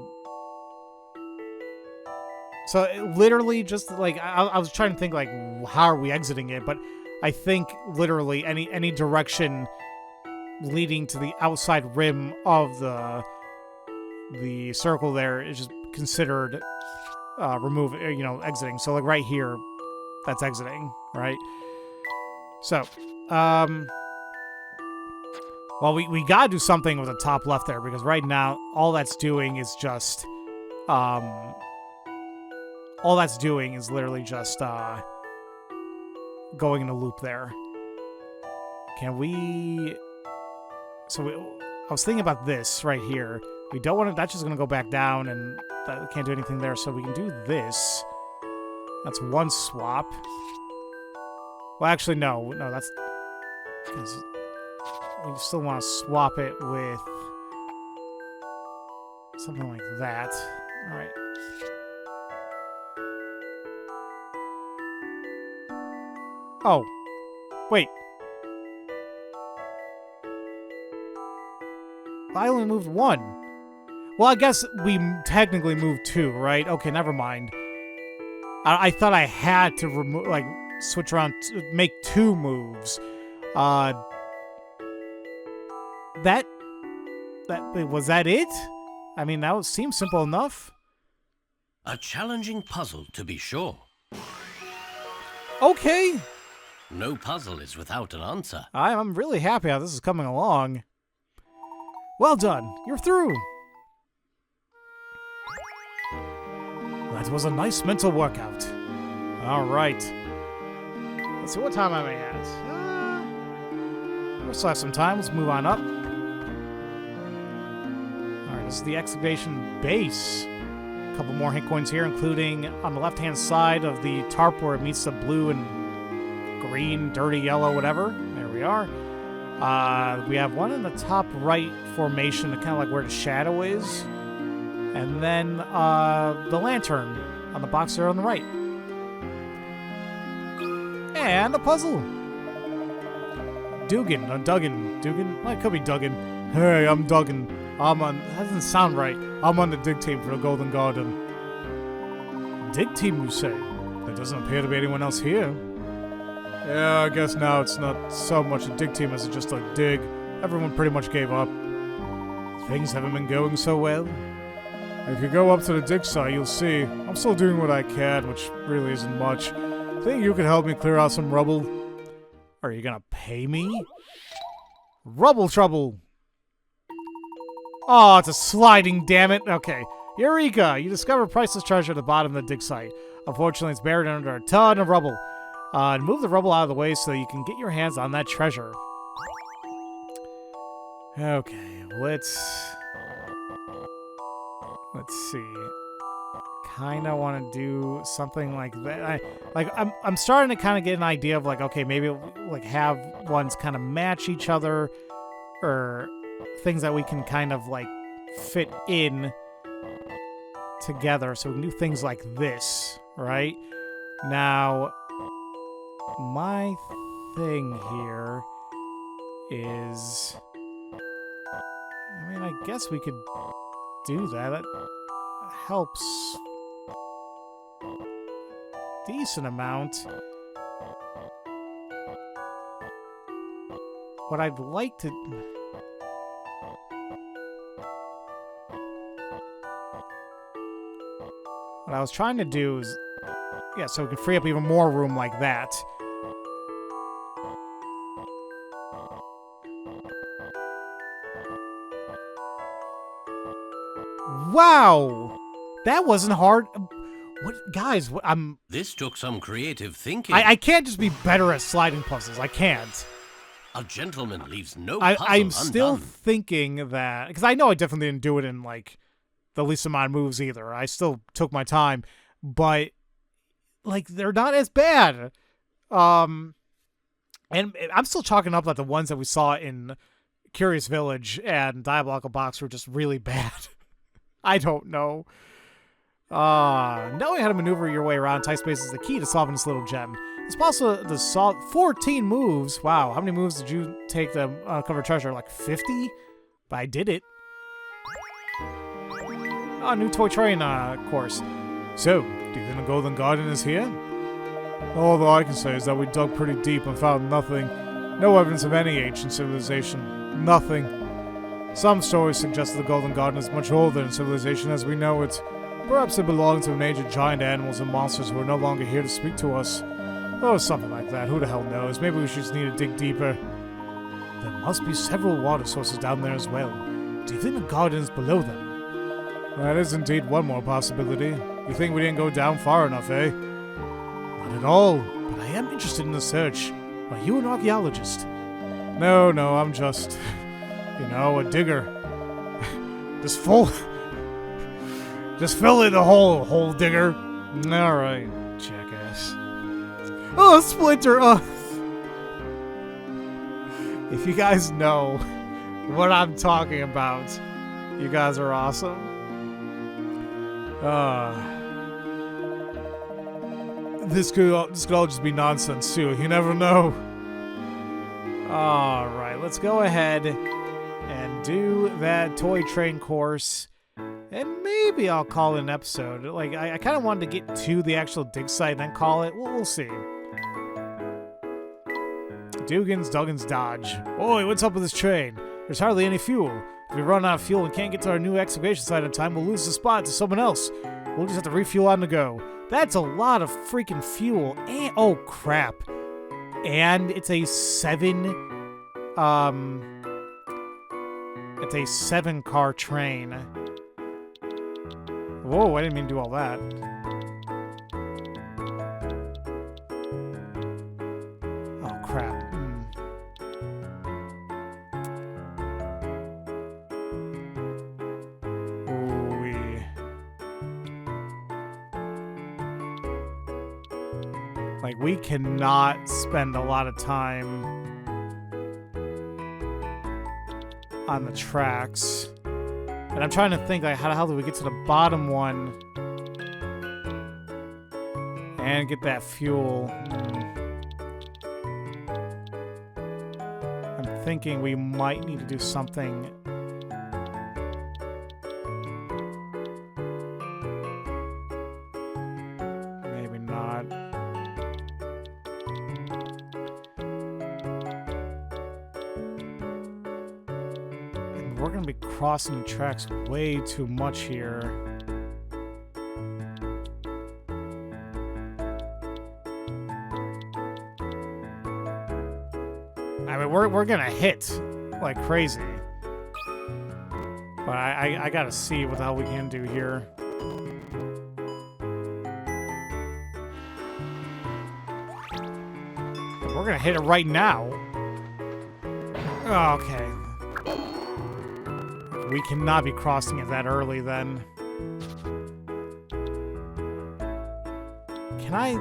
So, literally, just, like, I was trying to think, like, how are we exiting it, but I think, literally, any direction leading to the outside rim of the circle there is just considered exiting. So like right here, that's exiting, right? So, well, we gotta do something with the top left there, because right now all that's doing is just literally just going in a loop there. Can we? I was thinking about this right here. We don't want to. That's just gonna go back down, and we can't do anything there. So we can do this. That's one swap. Well, actually, no. That's because we still want to swap it with something like that. All right. Oh, wait. I only moved one. Well, I guess we technically moved two, right? Okay, never mind. I thought I had to remove, like, switch around, make two moves. Was that it? I mean, that seems simple enough. A challenging puzzle, to be sure. Okay. No puzzle is without an answer. I'm really happy how this is coming along. Well done. You're through. That was a nice mental workout. All right. Let's see, what time am I at? We still have some time. Let's move on up. All right, this is the excavation base. A couple more hit coins here, including on the left-hand side of the tarp where it meets the blue and green, dirty yellow, whatever. There we are. We have one in the top right formation, kind of like where the shadow is. And then the lantern on the box there on the right. And a puzzle. Dugan. Well, it could be Duggan. Hey, I'm Duggan. That doesn't sound right. I'm on the dig team for the Golden Garden. Dig team, you say? There doesn't appear to be anyone else here. Yeah, I guess now it's not so much a dig team as it's just a dig. Everyone pretty much gave up. Things haven't been going so well. If you go up to the dig site, you'll see I'm still doing what I can, which really isn't much. Think you could help me clear out some rubble? Are you gonna pay me? Rubble trouble! Oh, it's a sliding, damn it. Okay. Eureka! You discover priceless treasure at the bottom of the dig site. Unfortunately, it's buried under a ton of rubble. Move the rubble out of the way so you can get your hands on that treasure. Okay, let's see. Kinda want to do something like that. I'm starting to kind of get an idea of like, okay, maybe like have ones kind of match each other, or things that we can kind of like fit in together, so we can do things like this, right? Now, my thing here is, I mean, I guess we could do that. That helps decent amount. What I'd like to... What I was trying to do is... Yeah, so we can free up even more room like that. Wow! That wasn't hard. What, guys, This took some creative thinking. I can't just be better at sliding puzzles. I can't. A gentleman leaves no puzzle I'm still undone. thinking that... Because I know I definitely didn't do it in, like, the least amount of moves either. I still took my time. But, like, they're not as bad. And I'm still chalking up that the ones that we saw in Curious Village and Diabolical Box were just really bad. I don't know. Knowing how to maneuver your way around tight space is the key to solving this little gem. It's possible to solve 14 moves. Wow, how many moves did you take to uncover treasure? Like 50? But I did it. Oh, new toy train course. So, do you think the Golden Garden is here? All I can say is that we dug pretty deep and found nothing. No evidence of any ancient civilization. Nothing. Some stories suggest the Golden Garden is much older than civilization as we know it. Perhaps it belonged to an age of giant animals and monsters who are no longer here to speak to us. Oh, something like that. Who the hell knows? Maybe we just need to dig deeper. There must be several water sources down there as well. Do you think the garden is below them? That is indeed one more possibility. You think we didn't go down far enough, eh? Not at all, but I am interested in the search. Are you an archaeologist? No, I'm just, a digger. Just fill in the hole digger. Alright, jackass. Oh, Splinter, if you guys know what I'm talking about, you guys are awesome. This could all just be nonsense too. You never know. Alright, let's go ahead and do that toy train course. And maybe I'll call it an episode. Like, I kind of wanted to get to the actual dig site and then call it. We'll see. Duggan's Dodge. Oi, what's up with this train? There's hardly any fuel. If we run out of fuel and can't get to our new excavation site in time, we'll lose the spot to someone else. We'll just have to refuel on the go. That's a lot of freaking fuel. And oh crap. And it's a 7-car train. Whoa, I didn't mean to do all that. Oh crap. Like, we cannot spend a lot of time on the tracks. And I'm trying to think, like, how the hell do we get to the bottom one and get that fuel? I'm thinking we might need to do something. Maybe not. We're going to be crossing the tracks way too much here. I mean, we're going to hit like crazy. But I got to see what the hell we can do here. We're going to hit it right now. Oh, okay. We cannot be crossing it that early, then. Can I,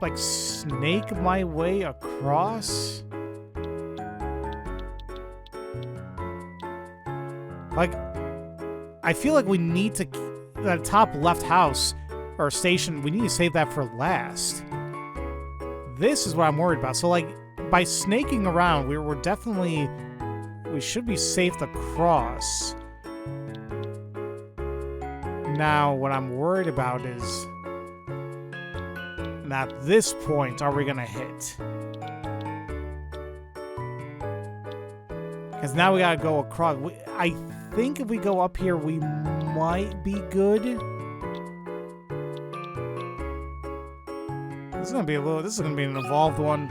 like, snake my way across? Like, I feel like we need to... That top left house, or station, we need to save that for last. This is what I'm worried about. So, like, by snaking around, we're definitely... We should be safe to cross. Now, what I'm worried about is... At this point, are we gonna hit? Because now we gotta go across. I think if we go up here, we might be good. This is gonna be an involved one.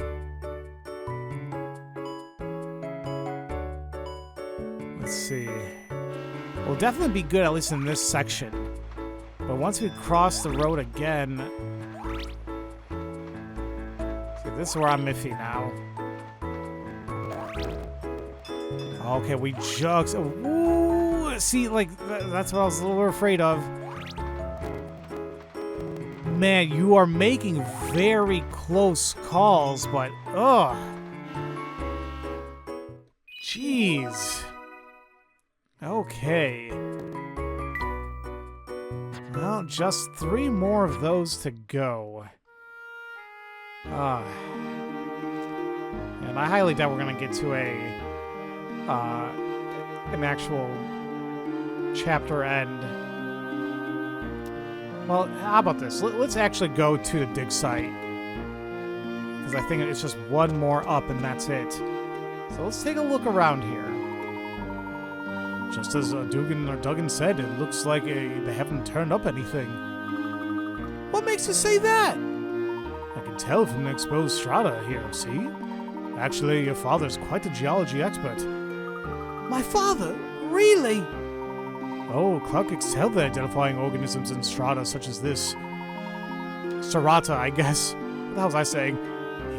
Let's see. We'll definitely be good, at least in this section. But once we cross the road again... See, this is where I'm iffy now. Okay, we just... Ooh, see, like, that's what I was a little afraid of. Man, you are making very close calls, but... Ugh. Jeez. Okay. Well, just 3 more of those to go. And I highly doubt we're gonna get to an actual chapter end. Well, how about this? Let's actually go to the dig site. Because I think it's just one more up and that's it. So let's take a look around here. Just as Duggan said, it looks like they haven't turned up anything. What makes you say that? I can tell from the exposed strata here, see? Actually, your father's quite a geology expert. My father? Really? Oh, Clark excelled at identifying organisms in strata such as this. Strata, I guess. What the hell was I saying?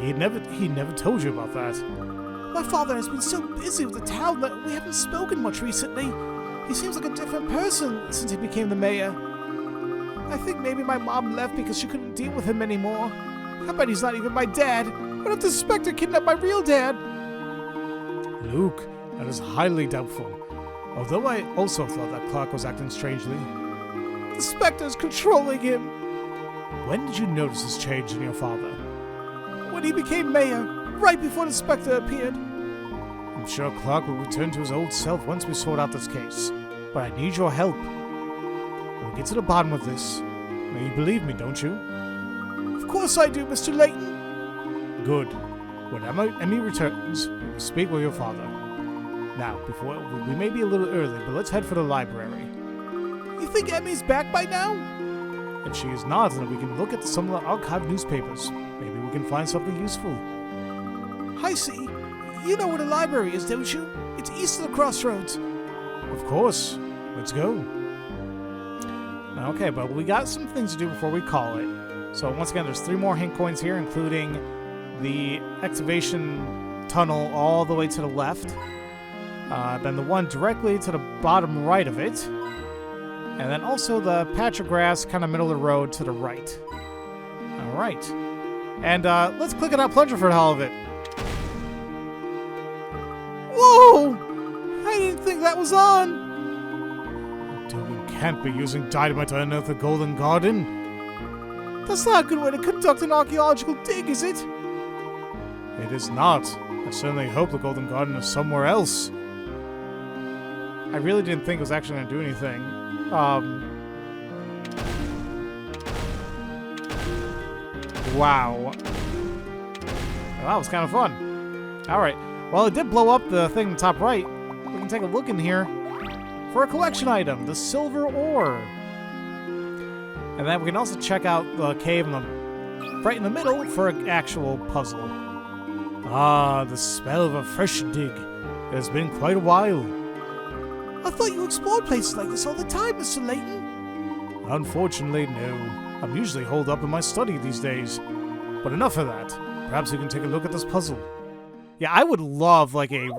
He never told you about that. My father has been so busy with the town that we haven't spoken much recently. He seems like a different person since he became the mayor. I think maybe my mom left because she couldn't deal with him anymore. I bet he's not even my dad. What if the Specter kidnapped my real dad? Luke, that is highly doubtful. Although I also thought that Clark was acting strangely. The Specter's controlling him. When did you notice this change in your father? When he became mayor, right before the Specter appeared. I'm sure Clark will return to his old self once we sort out this case. But I need your help. We'll get to the bottom of this. Now you believe me, don't you? Of course I do, Mr. Layton. Good. When Emmy returns, we will speak with your father. Now, we may be a little early, but let's head for the library. You think Emmy's back by now? If she is not, then we can look at some of the archived newspapers. Maybe we can find something useful. I see. You know where the library is, don't you? It's east of the crossroads. Of course. Let's go. Okay, but we got some things to do before we call it. So once again, there's 3 more hint coins here, including the excavation tunnel all the way to the left. Then the one directly to the bottom right of it. And then also the patch of grass kind of middle of the road to the right. Alright. And let's click on that plunger for the hell of it. Whoa! I didn't think that was on! Duggan can't be using dynamite to unearth the Golden Garden. That's not a good way to conduct an archaeological dig, is it? It is not. I certainly hope the Golden Garden is somewhere else. I really didn't think it was actually going to do anything. Wow. Well, that was kind of fun. Alright. Well, it did blow up the thing in the top right. We can take a look in here for a collection item, the silver ore. And then we can also check out the cave right in the middle for an actual puzzle. Ah, the smell of a fresh dig. It has been quite a while. I thought you explored places like this all the time, Mr. Layton. Unfortunately, no. I'm usually holed up in my study these days. But enough of that. Perhaps we can take a look at this puzzle. Yeah, I would love like a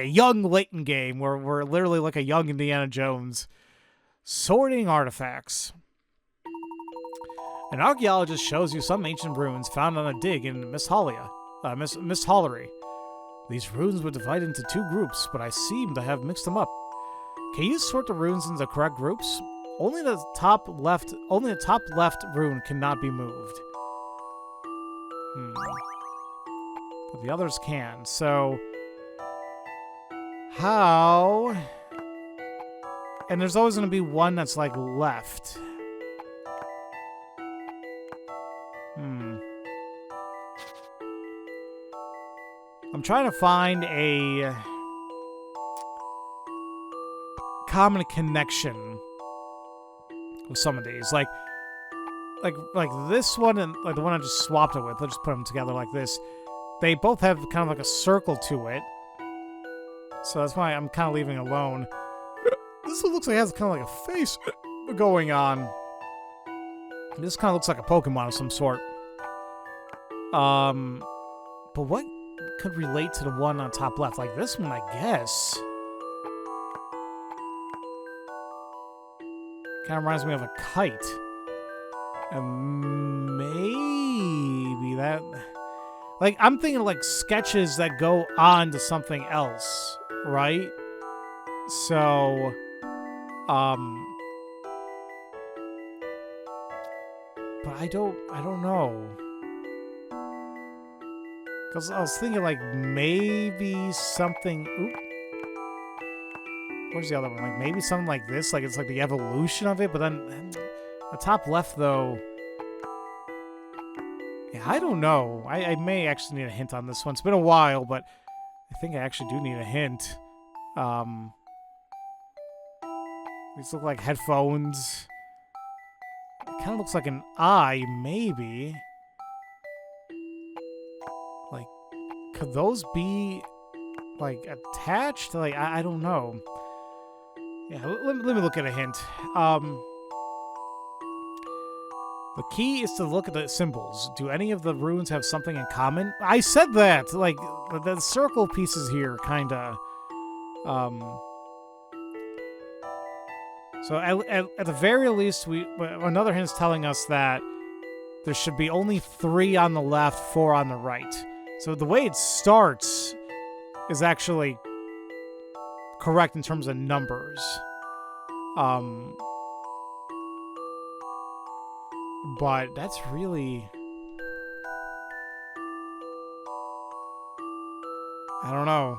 young Layton game where we're literally like a young Indiana Jones. Sorting artifacts. An archaeologist shows you some ancient ruins found on a dig in Misthallery. These ruins were divided into 2 groups, but I seem to have mixed them up. Can you sort the runes into the correct groups? Only the top left rune cannot be moved. But the others can. So how? And there's always going to be one that's like left. I'm trying to find a common connection with some of these, like this one and like the one I just swapped it with. I'll just put them together like this. They both have kind of like a circle to it, so that's why I'm kind of leaving it alone. This one looks like it has kind of like a face going on. This kind of looks like a Pokemon of some sort. But what could relate to the one on top left? Like this one, I guess. Kind of reminds me of a kite. And maybe that... Like, I'm thinking like sketches that go on to something else, right? So, but I don't know. Because I was thinking like maybe something... Oop. Where's the other one? Like maybe something like this, like it's like the evolution of it, but then the top left though... Yeah, I don't know. I may actually need a hint on this one. It's been a while, but I think I actually do need a hint. These look like headphones. It kind of looks like an eye, maybe. Like, could those be, like, attached? Like, I don't know. Yeah, let me look at a hint. The key is to look at the symbols. Do any of the runes have something in common? I said that! Like, the circle pieces here, kinda. So at the very least, another hint is telling us that there should be only 3 on the left, 4 on the right. So the way it starts is actually correct in terms of numbers. But that's really... I don't know.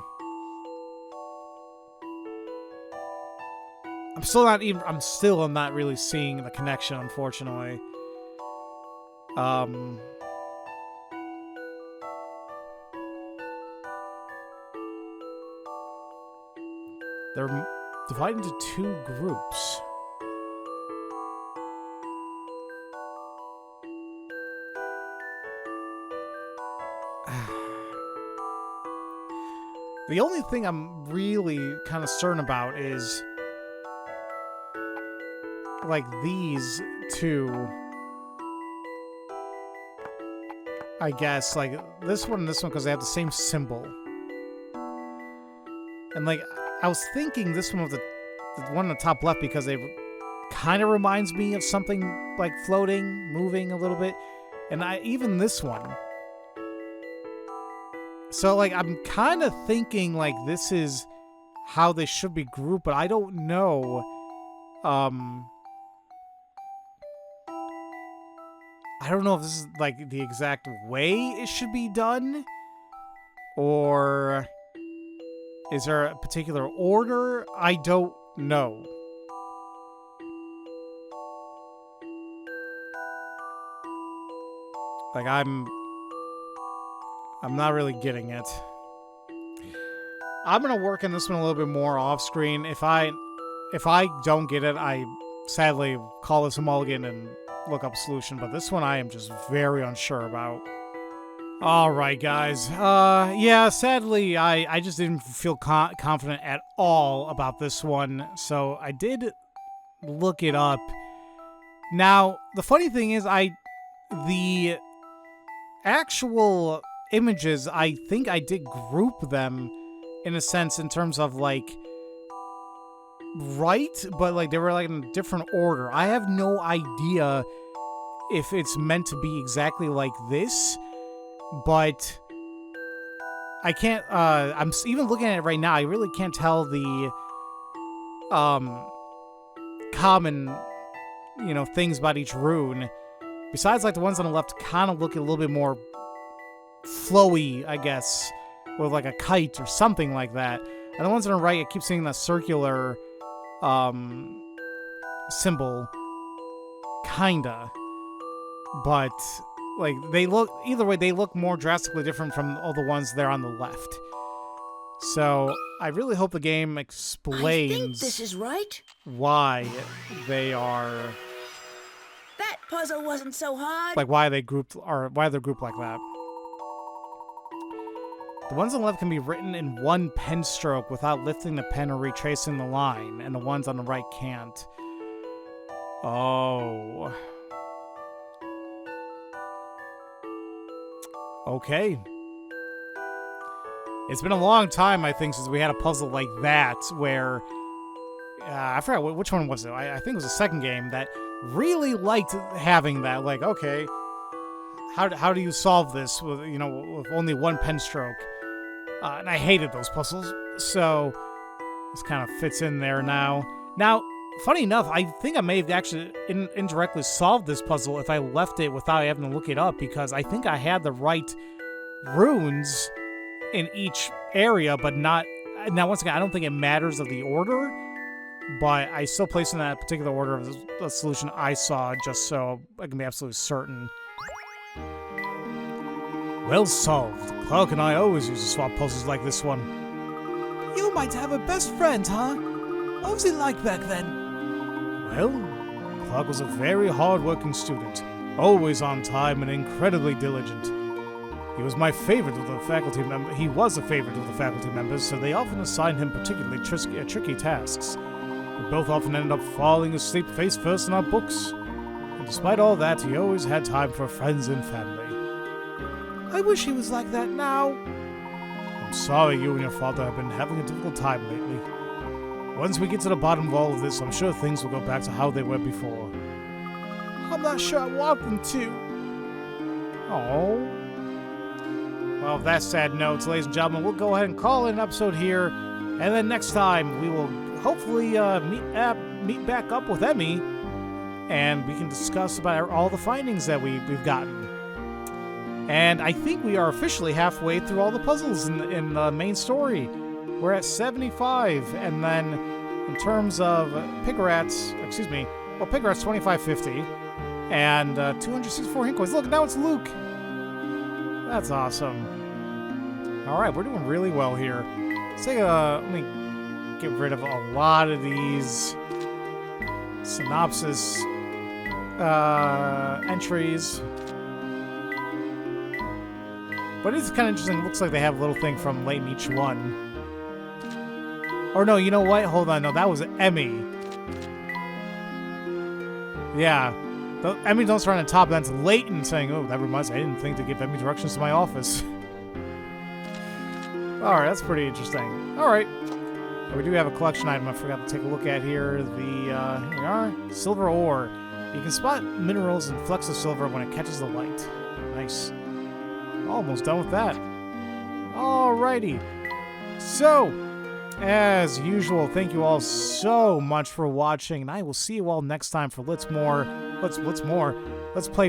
I'm still not really seeing the connection, unfortunately. They're divided into 2 groups. The only thing I'm really kind of certain about is, like, these 2. I guess, like, this one and this one because they have the same symbol. And, like, I was thinking this one was the one on the top left because it kind of reminds me of something, like, floating, moving a little bit. And even this one. So, like, I'm kind of thinking, like, this is how they should be grouped, but I don't know. I don't know if this is, like, the exact way it should be done, or is there a particular order? I don't know. Like, I'm not really getting it. I'm gonna work on this one a little bit more off screen. If I don't get it, I sadly call this a mulligan and look up a solution. But this one I am just very unsure about. Alright, guys. Yeah, sadly, I just didn't feel confident at all about this one. So I did look it up. Now, the funny thing is, the actual images, I think I did group them in a sense in terms of, like, right, but, like, they were, like, in a different order. I have no idea if it's meant to be exactly like this, but I can't, I'm even looking at it right now, I really can't tell the, common, you know, things about each rune. Besides, like, the ones on the left kind of look a little bit more flowy, I guess, with, like, a kite or something like that. And the ones on the right, I keep seeing that circular, symbol, kinda. But, like, they look, either way, they look more drastically different from all the ones there on the left. So, I really hope the game explains... I think this is right. ...why they are... That puzzle wasn't so hard. Like, why they're grouped like that. The ones on the left can be written in one pen stroke without lifting the pen or retracing the line, and the ones on the right can't. Oh. Okay. It's been a long time, I think, since we had a puzzle like that, where... I forgot which one was it. I think it was the second game that really liked having that. Like, okay, how do you solve this with, you know, with only one pen stroke? And I hated those puzzles, so this kind of fits in there now. Now, funny enough, I think I may have actually indirectly solved this puzzle if I left it without having to look it up, because I think I had the right runes in each area, but not... Now, once again, I don't think it matters of the order, but I still placed in that particular order of the solution I saw, just so I can be absolutely certain. Well solved. Clark and I always used to swap puzzles like this one. You might have a best friend, huh? What was he like back then? Well, Clark was a very hard-working student, always on time and incredibly diligent. He was my favorite of the faculty member. He was a favorite of the faculty members, so they often assigned him particularly tricky tasks. We both often ended up falling asleep face first in our books. And despite all that, he always had time for friends and family. I wish he was like that now. I'm sorry you and your father have been having a difficult time lately. Once we get to the bottom of all of this, I'm sure things will go back to how they were before. I'm not sure I want them to. Oh. Well, with that sad note, ladies and gentlemen, we'll go ahead and call it an episode here. And then next time, we will hopefully meet back up with Emmy. And we can discuss about all the findings that we've gotten. And I think we are officially halfway through all the puzzles in the main story. We're at 75, and then in terms of Pigrat's 2550, and 264 hint coins. Look, now it's Luke. That's awesome. All right, we're doing really well here. Let's take let me get rid of a lot of these synopsis entries. But it's kind of interesting. It looks like they have a little thing from Layton each one. Or no, you know what? Hold on. No, that was Emmy. Yeah. Emmy don't start on the top. That's Layton saying, oh, that reminds me. I didn't think to give Emmy directions to my office. Alright, that's pretty interesting. Alright. We do have a collection item I forgot to take a look at here. Here we are. Silver ore. You can spot minerals and flecks of silver when it catches the light. Nice. Almost done with that. Alrighty. So, as usual, thank you all so much for watching, and I will see you all next time for Let's play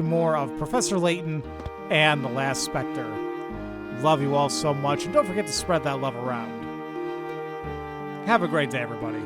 more of Professor Layton and the Last Specter. Love you all so much, and don't forget to spread that love around. Have a great day, everybody.